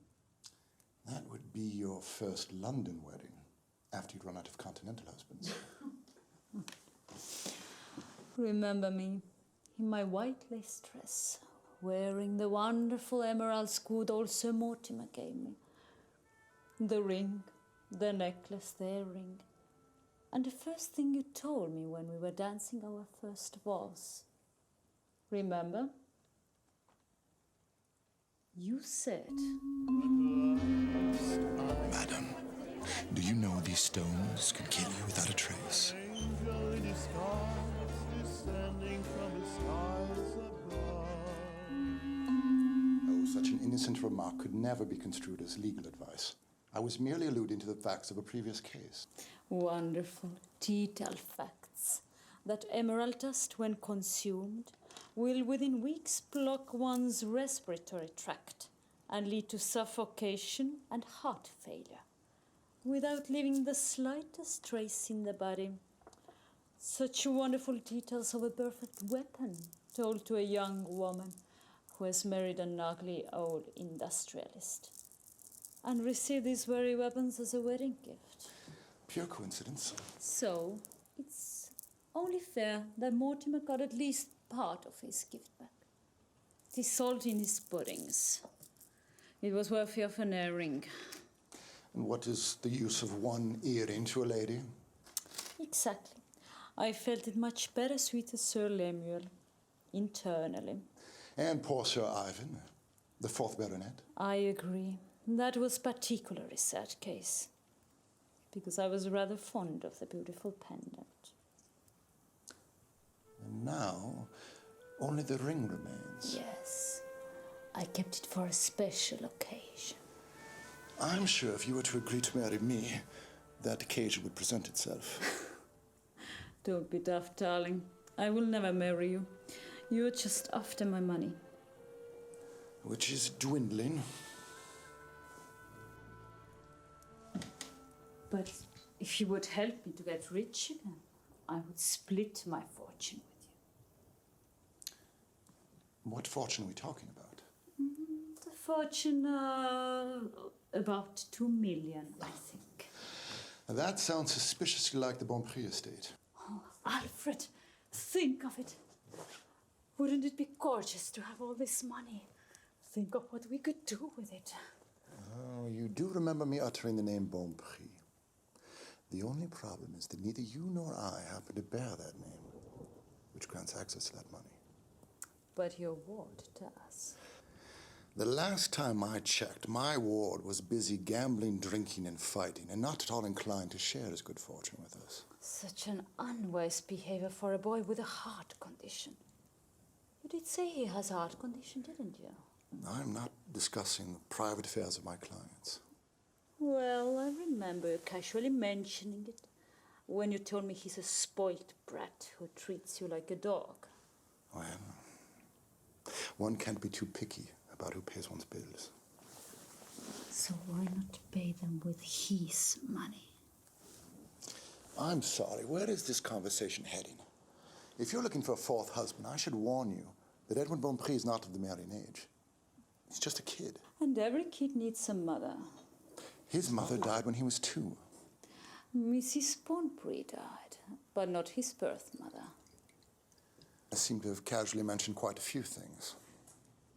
That would be your first London wedding, after you'd run out of continental husbands. Remember me in my white lace dress, wearing the wonderful emeralds good old Sir Mortimer gave me. The ring, the necklace, the earring. And the first thing you told me when we were dancing our first waltz. Remember? You said... Madam, do you know these stones can kill you without a trace? Oh, such an innocent remark could never be construed as legal advice. I was merely alluding to the facts of a previous case. Wonderful, detailed facts. That emerald dust, when consumed, will within weeks block one's respiratory tract and lead to suffocation and heart failure, without leaving the slightest trace in the body. Such wonderful details of a perfect weapon told to a young woman who has married an ugly old industrialist and received these very weapons as a wedding gift. Pure coincidence. So, it's only fair that Mortimer got at least part of his gift back. The salt in his puddings. It was worthy of an earring. And what is the use of one earring to a lady? Exactly. I felt it much better sweet as Sir Lemuel, internally. And poor Sir Ivan, the 4th Baronet. I agree. That was particularly sad case, because I was rather fond of the beautiful pendant. And now, only the ring remains. Yes. I kept it for a special occasion. I'm sure if you were to agree to marry me, that occasion would present itself. Don't be daft, darling. I will never marry you. You're just after my money. Which is dwindling. But if you would help me to get rich again, I would split my fortune with you. What fortune are we talking about? The fortune, about 2 million, I think. That sounds suspiciously like the Bonprix estate. Oh, Alfred, think of it. Wouldn't it be gorgeous to have all this money? Think of what we could do with it. Oh, you do remember me uttering the name Bonprix. The only problem is that neither you nor I happen to bear that name, which grants access to that money. But your ward does. The last time I checked, my ward was busy gambling, drinking, and fighting, and not at all inclined to share his good fortune with us. Such an unwise behavior for a boy with a heart condition. You did say he has a heart condition, didn't you? I'm not discussing the private affairs of my clients. Well, I remember you casually mentioning it when you told me he's a spoilt brat who treats you like a dog. Well, one can't be too picky about who pays one's bills. So why not pay them with his money? I'm sorry, where is this conversation heading? If you're looking for a 4th husband, I should warn you that Edward Bonprix is not of the marrying age. He's just a kid. And every kid needs a mother. His mother died when he was 2. Mrs. Bonprix died, but not his birth mother. I seem to have casually mentioned quite a few things.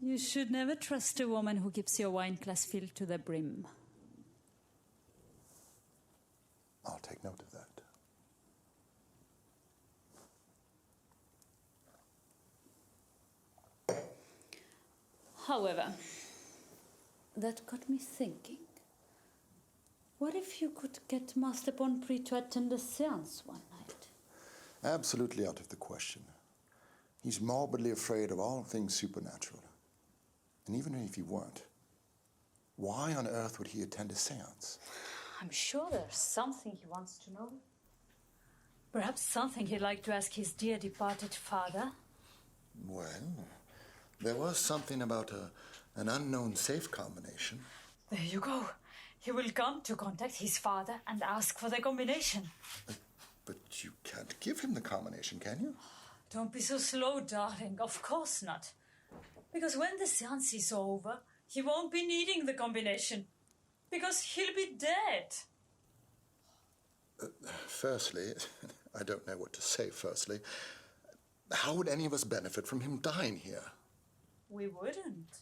You should never trust a woman who keeps your wine glass filled to the brim. I'll take note of that. However, that got me thinking. What if you could get Master Bonprix to attend a séance one night? Absolutely out of the question. He's morbidly afraid of all things supernatural. And even if he weren't, why on earth would he attend a séance? I'm sure there's something he wants to know. Perhaps something he'd like to ask his dear departed father. Well, there was something about an unknown safe combination. There you go. He will come to contact his father and ask for the combination. But you can't give him the combination, can you? Don't be so slow, darling. Of course not. Because when the séance is over, he won't be needing the combination. Because he'll be dead. Firstly, I don't know what to say firstly. How would any of us benefit from him dying here? We wouldn't.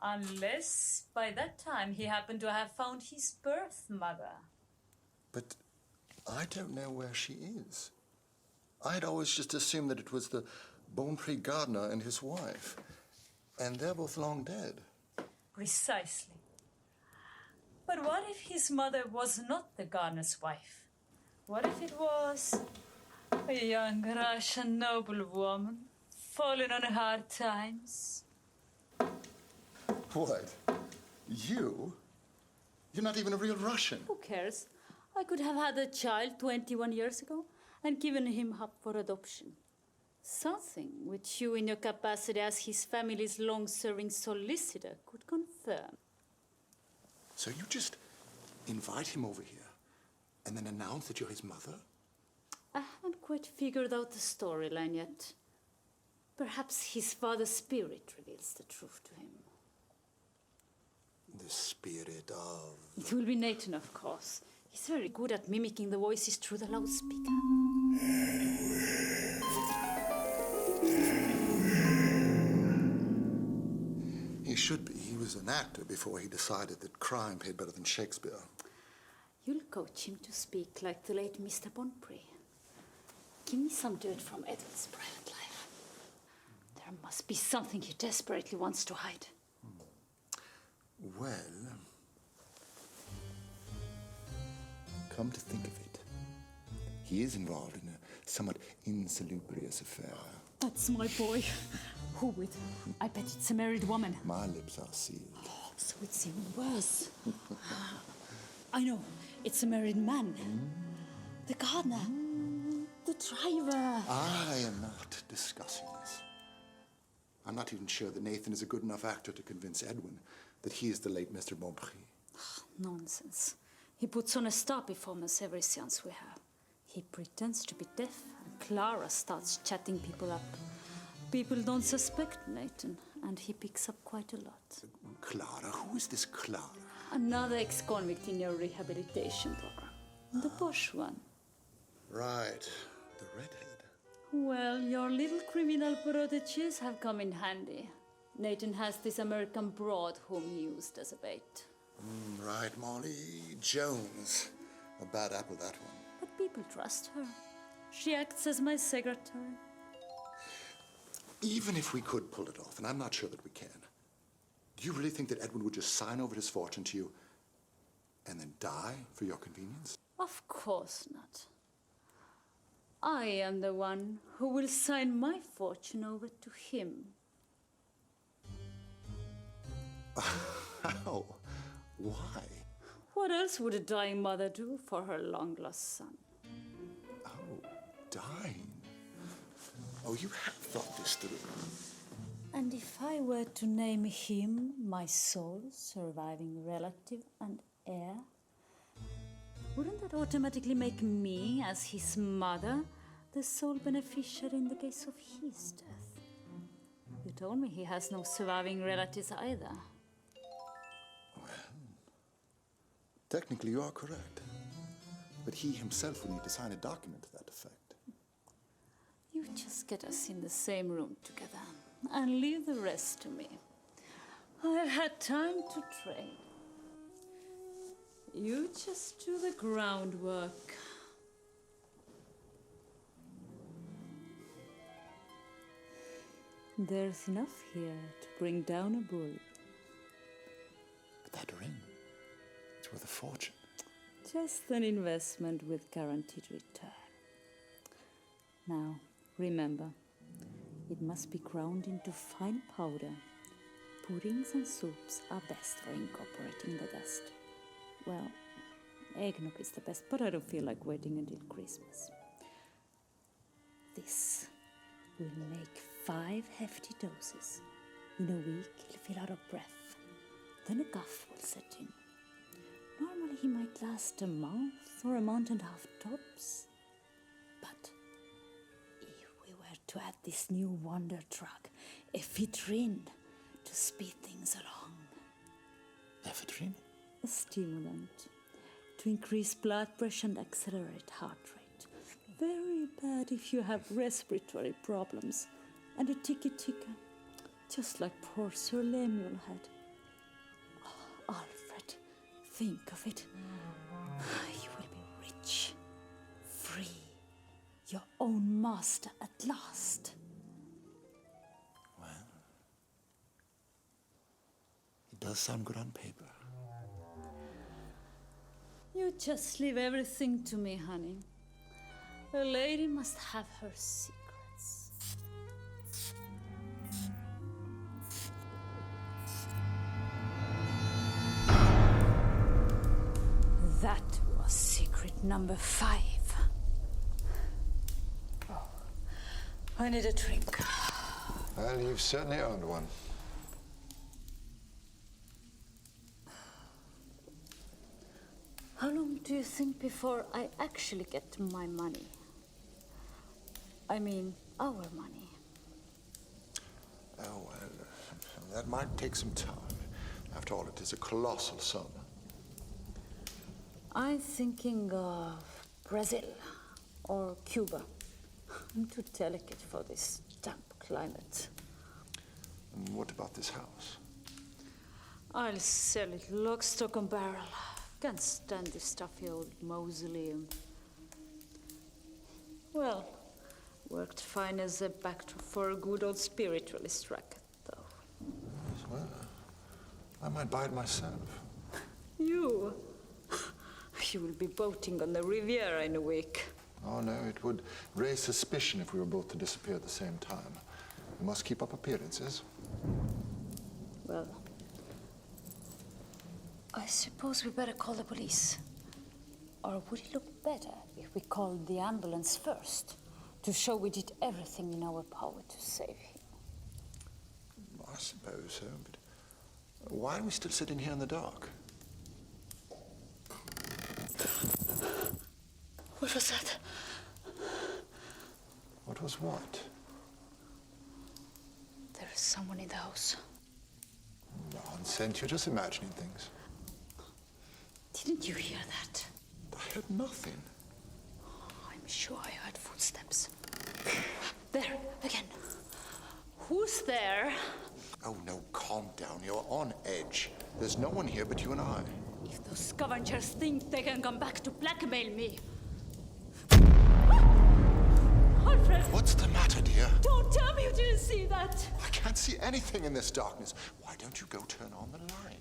Unless by that time he happened to have found his birth mother. But I don't know where she is. I'd always just assumed that it was the Bonprix gardener and his wife. And they're both long dead. Precisely. But what if his mother was not the gardener's wife? What if it was a young Russian noblewoman fallen on hard times? What? You? You're not even a real Russian. Who cares? I could have had a child 21 years ago and given him up for adoption. Something which you, in your capacity as his family's long-serving solicitor, could confirm. So you just invite him over here and then announce that you're his mother? I haven't quite figured out the storyline yet. Perhaps his father's spirit reveals the truth to him. The spirit of... It will be Nathan, of course. He's very good at mimicking the voices through the loudspeaker. He should be. He was an actor before he decided that crime paid better than Shakespeare. You'll coach him to speak like the late Mr. Bonpré. Give me some dirt from Edward's private life. There must be something he desperately wants to hide. Well, come to think of it, he is involved in a somewhat insalubrious affair. That's my boy. Who with? I bet it's a married woman. My lips are sealed. Oh, so it's even worse. I know. It's a married man. The gardener. The driver. I am not discussing this. I'm not even sure that Nathan is a good enough actor to convince Edwin that he is the late Mr. Bonpré. Nonsense. He puts on a star performance every séance we have. He pretends to be deaf, and Clara starts chatting people up. People don't suspect Nathan, and he picks up quite a lot. Clara? Who is this Clara? Another ex-convict in your rehabilitation program. The posh one. Right. The redhead. Well, your little criminal proteges have come in handy. Nathan has this American broad whom he used as a bait. Right, Molly Jones. A bad apple, that one. But people trust her. She acts as my secretary. Even if we could pull it off, and I'm not sure that we can, do you really think that Edwin would just sign over his fortune to you and then die for your convenience? Of course not. I am the one who will sign my fortune over to him. How? Why? What else would a dying mother do for her long-lost son? Oh, dying? Oh, you have thought this through. And if I were to name him my sole surviving relative and heir, wouldn't that automatically make me, as his mother, the sole beneficiary in the case of his death? You told me he has no surviving relatives either. Technically, you are correct. But he himself will need to sign a document to that effect. You just get us in the same room together and leave the rest to me. I've had time to train. You just do the groundwork. There's enough here to bring down a bull. But that ring, it's worth a fortune. Just an investment with guaranteed return. Now, remember, it must be ground into fine powder. Puddings and soups are best for incorporating the dust. Well, eggnog is the best, but I don't feel like waiting until Christmas. This will make 5 hefty doses. In a week, he'll feel out of breath. Then a cough will set in. Normally, he might last a month or a month and a half tops. But if we were to add this new wonder drug, ephedrine, to speed things along. Ephedrine? A stimulant to increase blood pressure and accelerate heart rate. Very bad if you have respiratory problems. And a ticky-ticker, just like poor Sir Lemuel had. Oh, Alfred, think of it. You will be rich, free, your own master at last. Well, it does sound good on paper. You just leave everything to me, honey. A lady must have her secrets. That was secret number 5. Oh, I need a drink. Well, you've certainly earned one. How long do you think before I actually get my money? I mean, our money. Oh, well, that might take some time. After all, it is a colossal sum. I'm thinking of Brazil or Cuba. I'm too delicate for this damp climate. And what about this house? I'll sell it lock, stock, and barrel. Can't stand this stuffy old mausoleum. Well, worked fine as a backdrop for a good old spiritualist racket, though. Well, I might buy it myself. You? You will be boating on the Riviera in a week. Oh, no, it would raise suspicion if we were both to disappear at the same time. We must keep up appearances. Well, I suppose we better call the police. Or would it look better if we called the ambulance first, to show we did everything in our power to save him? I suppose so, but why are we still sitting here in the dark? What was that? What was what? There is someone in the house. Nonsense, you're just imagining things. Didn't you hear that? I heard nothing. I'm sure I heard footsteps. There, again. Who's there? Oh, no, calm down. You're on edge. There's no one here but you and I. If those scavengers think they can come back to blackmail me. Alfred! What's the matter, dear? Don't tell me you didn't see that! I can't see anything in this darkness. Why don't you go turn on the light?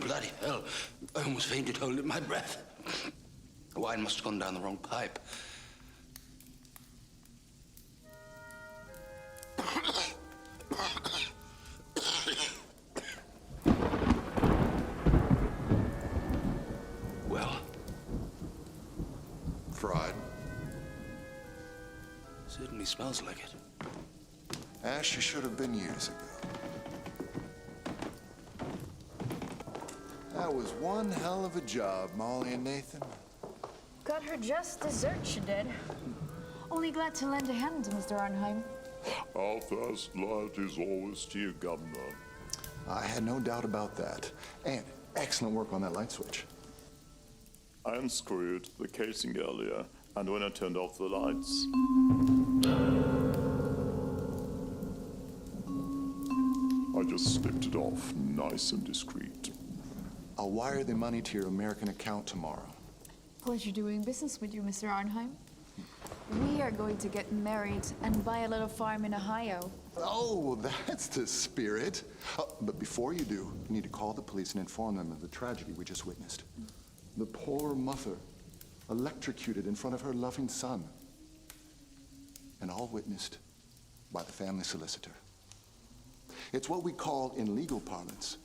Bloody hell. I almost fainted holding my breath. The wine must have gone down the wrong pipe. Well? Fried. Certainly smells like it. As she should have been years ago. That was one hell of a job, Molly and Nathan. Got her just dessert, she did. Only glad to lend a hand, Mr. Arnheim. Our first light is always to you, Governor. I had no doubt about that. And excellent work on that light switch. I unscrewed the casing earlier, and when I turned off the lights, I just slipped it off, nice and discreet. I'll wire the money to your American account tomorrow. Pleasure doing business with you, Mr. Arnheim. We are going to get married and buy a little farm in Ohio. Oh, that's the spirit. But before you do, you need to call the police and inform them of the tragedy we just witnessed. The poor mother, electrocuted in front of her loving son. And all witnessed by the family solicitor. It's what we call, in legal parlance,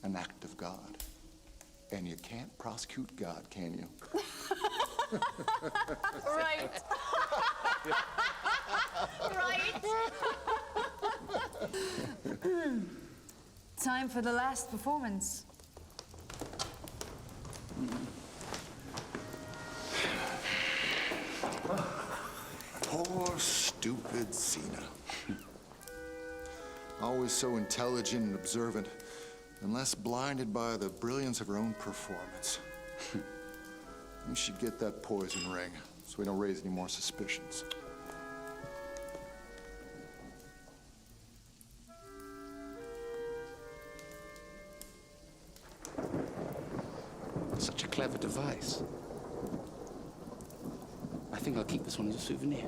an act of God. And you can't prosecute God, can you? Right. Right. Time for the last performance. Poor, stupid Zena. Always so intelligent and observant, unless blinded by the brilliance of her own performance. We should get that poison ring, so we don't raise any more suspicions. Such a clever device. I think I'll keep this one as a souvenir.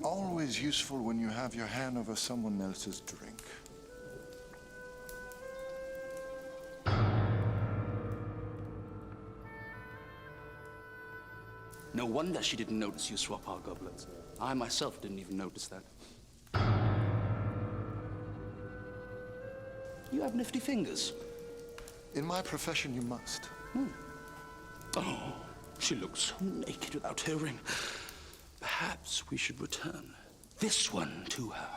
Always useful when you have your hand over someone else's drink. No wonder she didn't notice you swap our goblets. I myself didn't even notice that. You have nifty fingers. In my profession, you must. Oh, she looks so naked without her ring. Perhaps we should return this one to her.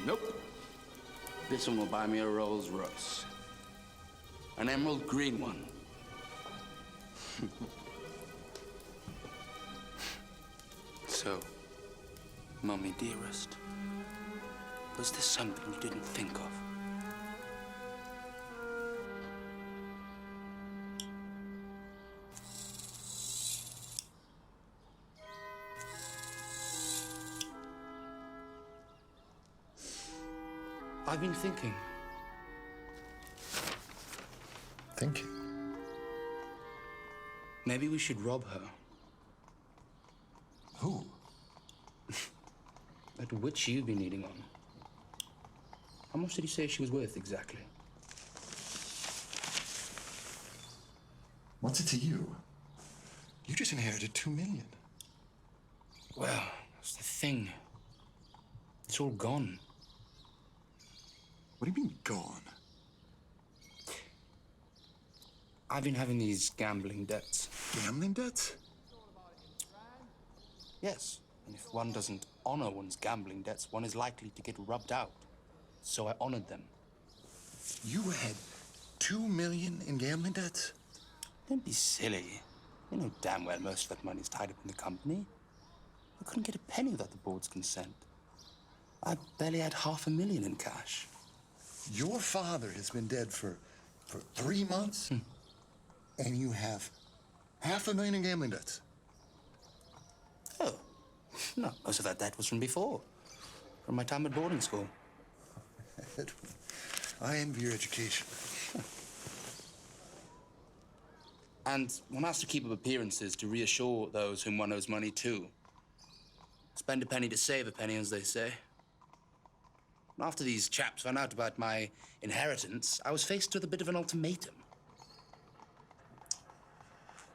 Nope. This one will buy me a Rolls Royce. An emerald green one. So, Mummy dearest, was this something you didn't think of? I've been thinking. Thinking? Maybe we should rob her. Who? That witch you've been eating on. How much did he say she was worth exactly? What's it to you? You just inherited 2 million. Well, that's the thing. It's all gone. What do you mean, gone? I've been having these gambling debts. Gambling debts? Yes, and if one doesn't honor one's gambling debts, one is likely to get rubbed out. So I honored them. You had 2 million in gambling debts? Don't be silly. You know damn well most of that money is tied up in the company. I couldn't get a penny without the board's consent. I barely had $500,000 in cash. Your father has been dead for 3 months? And you have $500,000 in gambling debts? Oh, no, most of that debt was from before. From my time at boarding school. Edwin, I envy your education. And one has to keep up appearances to reassure those whom one owes money to. Spend a penny to save a penny, as they say. After these chaps found out about my inheritance, I was faced with a bit of an ultimatum.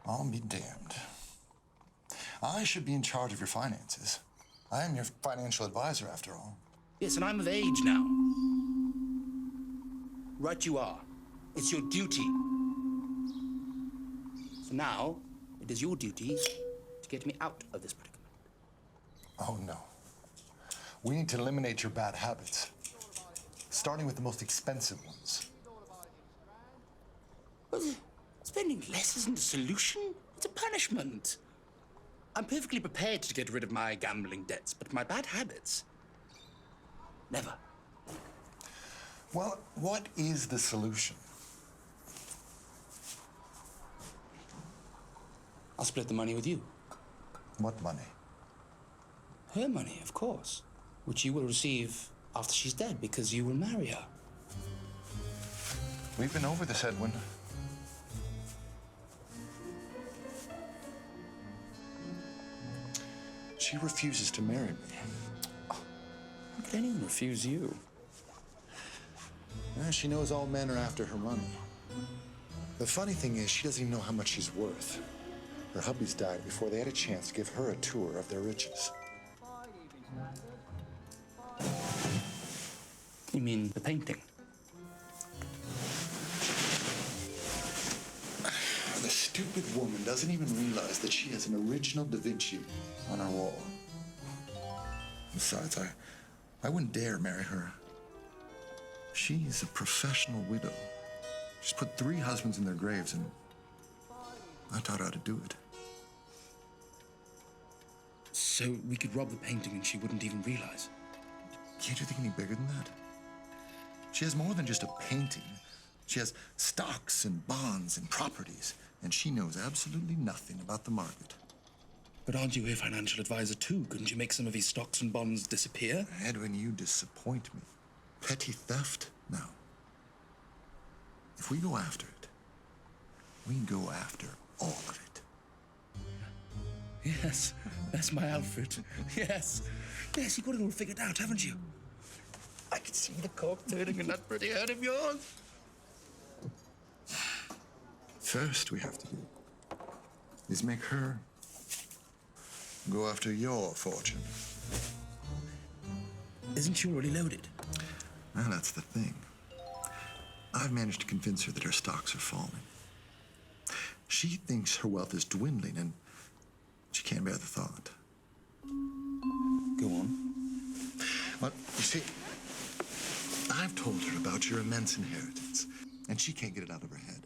I'll be damned. I should be in charge of your finances. I am your financial advisor, after all. Yes, and I'm of age now. Right you are. It's your duty. So now, it is your duty to get me out of this predicament. Oh, no. We need to eliminate your bad habits, starting with the most expensive ones. Well, spending less isn't a solution. It's a punishment. I'm perfectly prepared to get rid of my gambling debts, but my bad habits, never. Well, what is the solution? I'll split the money with you. What money? Her money, of course, which you will receive after she's dead because you will marry her. We've been over this, Edwin. She refuses to marry me. How could anyone refuse you? She knows all men are after her money. The funny thing is, she doesn't even know how much she's worth. Her hubby's died before they had a chance to give her a tour of their riches. You mean the painting? The stupid woman doesn't even realize that she has an original Da Vinci on her wall. Besides, I wouldn't dare marry her. She's a professional widow. She's put 3 husbands in their graves, and I taught her how to do it. So we could rob the painting and she wouldn't even realize? Can't you think any bigger than that? She has more than just a painting. She has stocks and bonds and properties, and she knows absolutely nothing about the market. But aren't you her financial advisor too? Couldn't you make some of these stocks and bonds disappear? Edwin, you disappoint me. Petty theft? No. If we go after it, we go after all of it. Yes, that's my outfit. Yes. Yes, you've got it all figured out, haven't you? I can see the cork turning in that pretty head of yours. first we have to do is make her go after your fortune. Isn't she already loaded? Well, that's the thing. I've managed to convince her that her stocks are falling. She thinks her wealth is dwindling, and she can't bear the thought. Go on. Well, you see, I've told her about your immense inheritance, and she can't get it out of her head.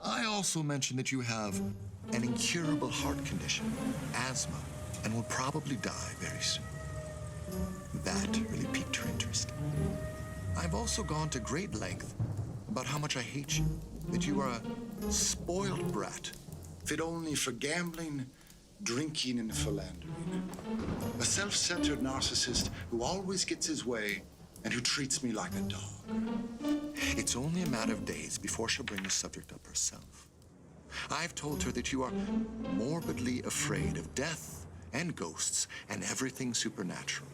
I also mentioned that you have an incurable heart condition, asthma, and will probably die very soon. That really piqued her interest. I've also gone to great length about how much I hate you, that you are a spoiled brat, fit only for gambling, drinking, and philandering. A self-centered narcissist who always gets his way and who treats me like a dog. It's only a matter of days before she'll bring the subject up herself. I've told her that you are morbidly afraid of death and ghosts and everything supernatural.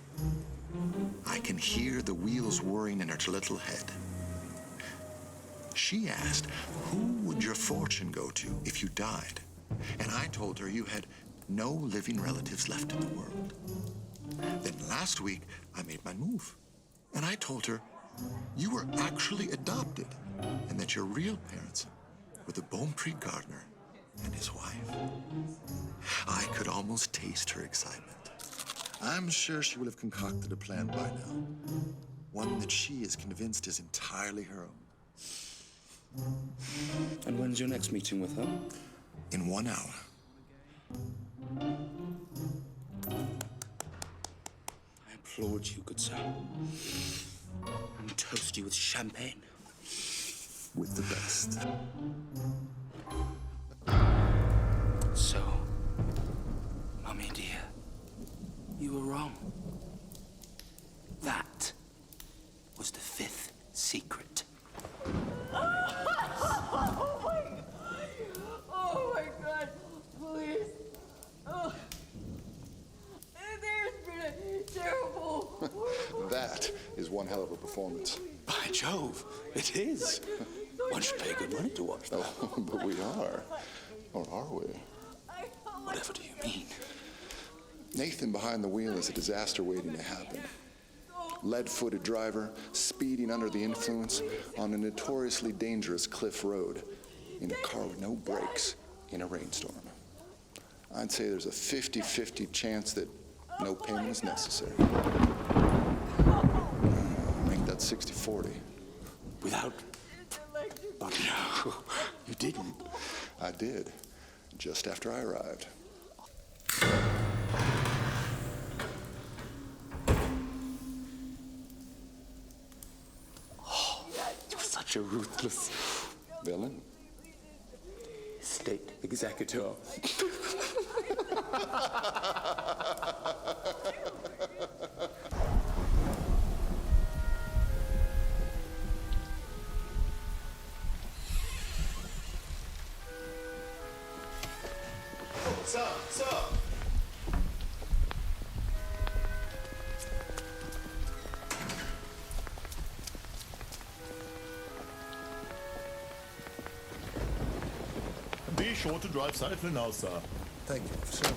I can hear the wheels whirring in her little head. She asked, who would your fortune go to if you died? And I told her you had no living relatives left in the world. Then last week, I made my move. And I told her you were actually adopted and that your real parents were the Beaupré gardener and his wife. I could almost taste her excitement. I'm sure she will have concocted a plan by now. One that she is convinced is entirely her own. And when's your next meeting with her? In 1 hour. I applaud you, good sir. And toast you with champagne. With the best. So, Mummy dear, you were wrong. That was the 5th secret. Oh my God, please. Oh. There's been a terrible... That is one hell of a performance. By Jove, it is. One should pay good money to watch that. Oh, but we are. Or are we? Whatever do you mean? Nathan behind the wheel is a disaster waiting to happen. Lead-footed driver, speeding under the influence on a notoriously dangerous cliff road in a car with no brakes in a rainstorm. I'd say there's a 50-50 chance that no payment is necessary. Make that 60-40. Without... But no, you didn't. I did, just after I arrived. Oh, you're such a ruthless... Villain? State executor. Sir! Be sure to drive safely now, sir. Thank you, officer.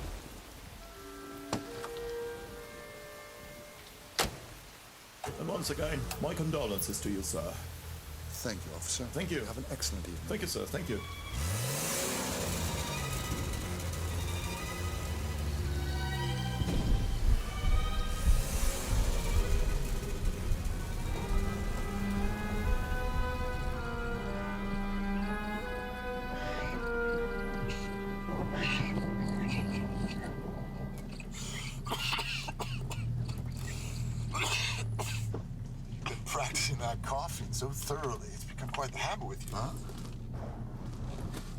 And once again, my condolences to you, sir. Thank you, officer. Thank you. Have an excellent evening. Thank you, sir. Thank you. Practicing that coughing so thoroughly, it's become quite the habit with you, huh?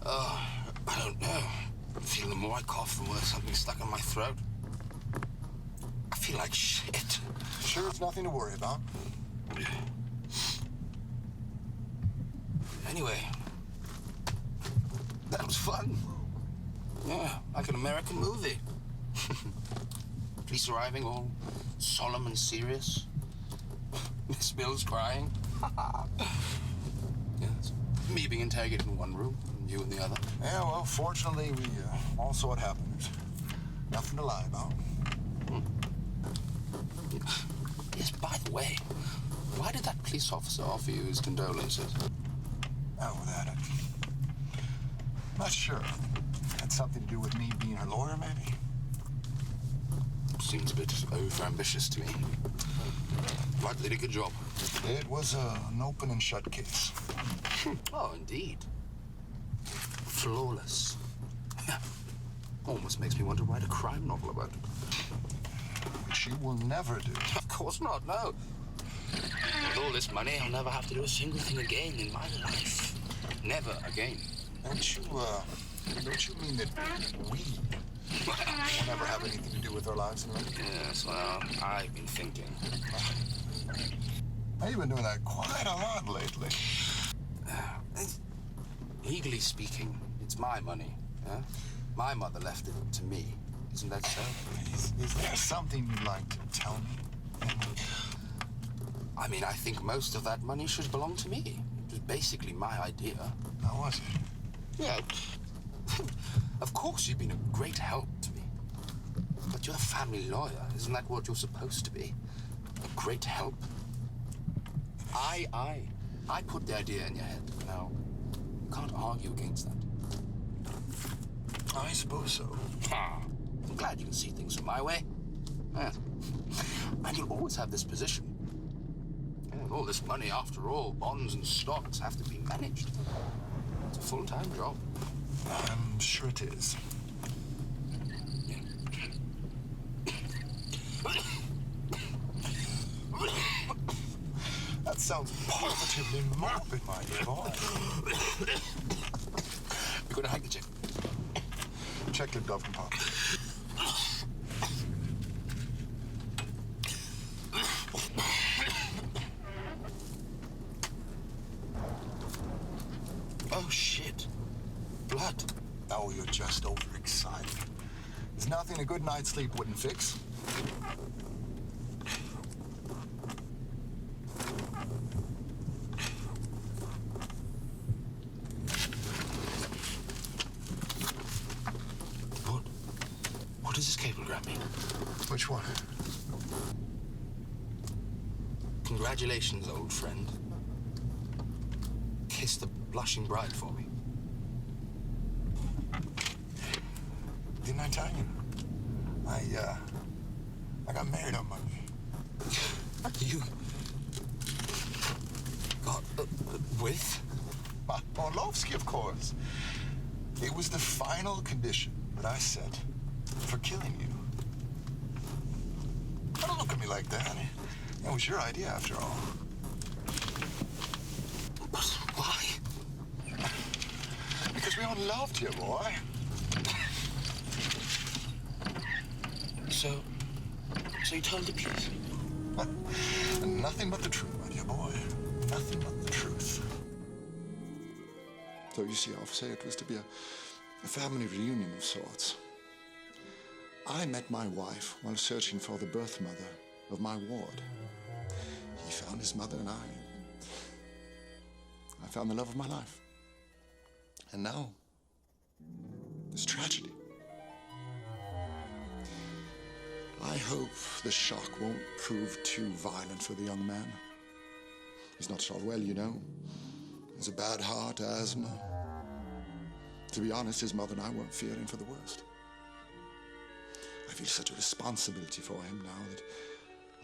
Oh, I don't know. I feel the more I cough, the more something's stuck in my throat. I feel like shit. Sure, it's nothing to worry about. Anyway, that was fun. Yeah, like an American movie. Police arriving, all solemn and serious. Miss Mills crying. Yes. Me being interrogated in one room, and you in the other. Yeah, well, fortunately, we all saw what happened. There's nothing to lie about. Yes, by the way, why did that police officer offer you his condolences? Oh, that. Not sure. Had something to do with me being her lawyer, maybe? Seems a bit over-ambitious to me. But they did a good job. It was an open and shut case. Oh, indeed. Flawless. Almost makes me want to write a crime novel about it. Which you will never do. Of course not, no. With all this money, I'll never have to do a single thing again in my life. Never again. Don't you mean that we will never have anything to do with our lives in life? Yes, well, I've been thinking. Now, you've been doing that quite a lot lately. Legally speaking, it's my money, yeah? My mother left it to me. Isn't that so? Is there something you'd like to tell me? I mean, I think most of that money should belong to me. It was basically my idea. How was it? Yeah. Of course you've been a great help to me. But you're a family lawyer. Isn't that what you're supposed to be? A great help. I put the idea in your head. Now, you can't argue against that. I suppose so. I'm glad you can see things from my way. Yeah. And you'll always have this position. And all this money, after all, bonds and stocks have to be managed. It's a full-time job. I'm sure it is. That sounds positively morbid, my dear boy. You got a handkerchief? Check your glove compartment. Oh, shit. Blood. Oh, you're just overexcited. There's nothing a good night's sleep wouldn't fix. What does this cablegram mean? Which one? Congratulations, old friend. Kiss the blushing bride for me. Didn't I tell you? I got married on Monday. You got with? Orlofsky, of course. It was the final condition that I set for killing you. Don't look at me like that. It was your idea, after all. But why? Because we all loved you, boy. So you told the police? Nothing but the truth, my dear boy. Nothing but the truth. So you see, officer, it was to be a family reunion of sorts. I met my wife while searching for the birth mother of my ward. He found his mother and I found the love of my life. And now, this tragedy. I hope the shock won't prove too violent for the young man. He's not at all well, you know. He has a bad heart, asthma. To be honest, his mother and I weren't fearing for the worst. I feel such a responsibility for him now that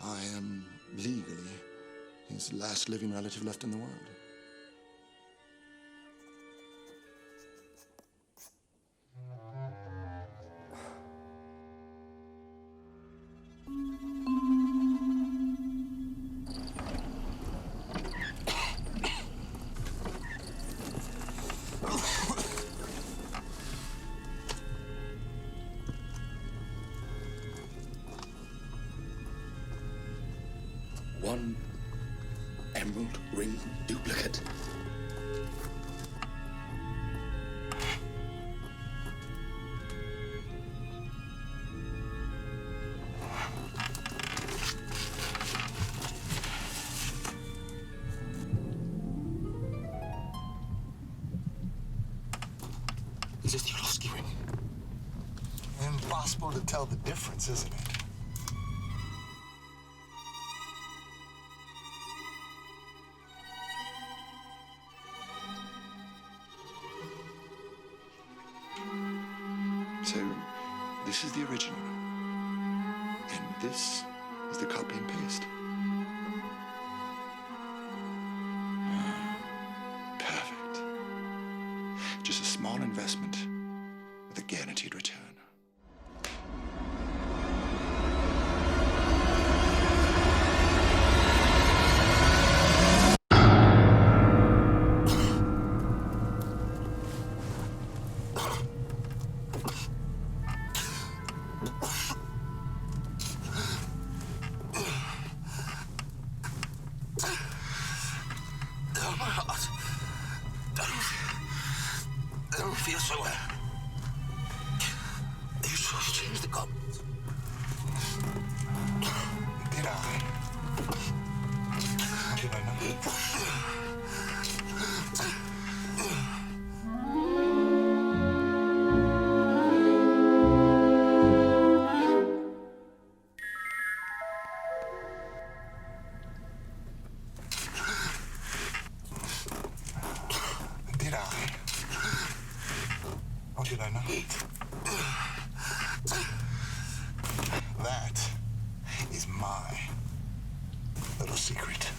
I am legally his last living relative left in the world. One emerald ring duplicate. Is this the Orlofsky ring? Impossible to tell the difference, isn't it? So, this is the original. And this is the copy and paste. Perfect. Just a small investment with a guaranteed return. I don't feel so well. You should change the comments. Did I? Did I not? Did I? Or did I not? That is my little secret.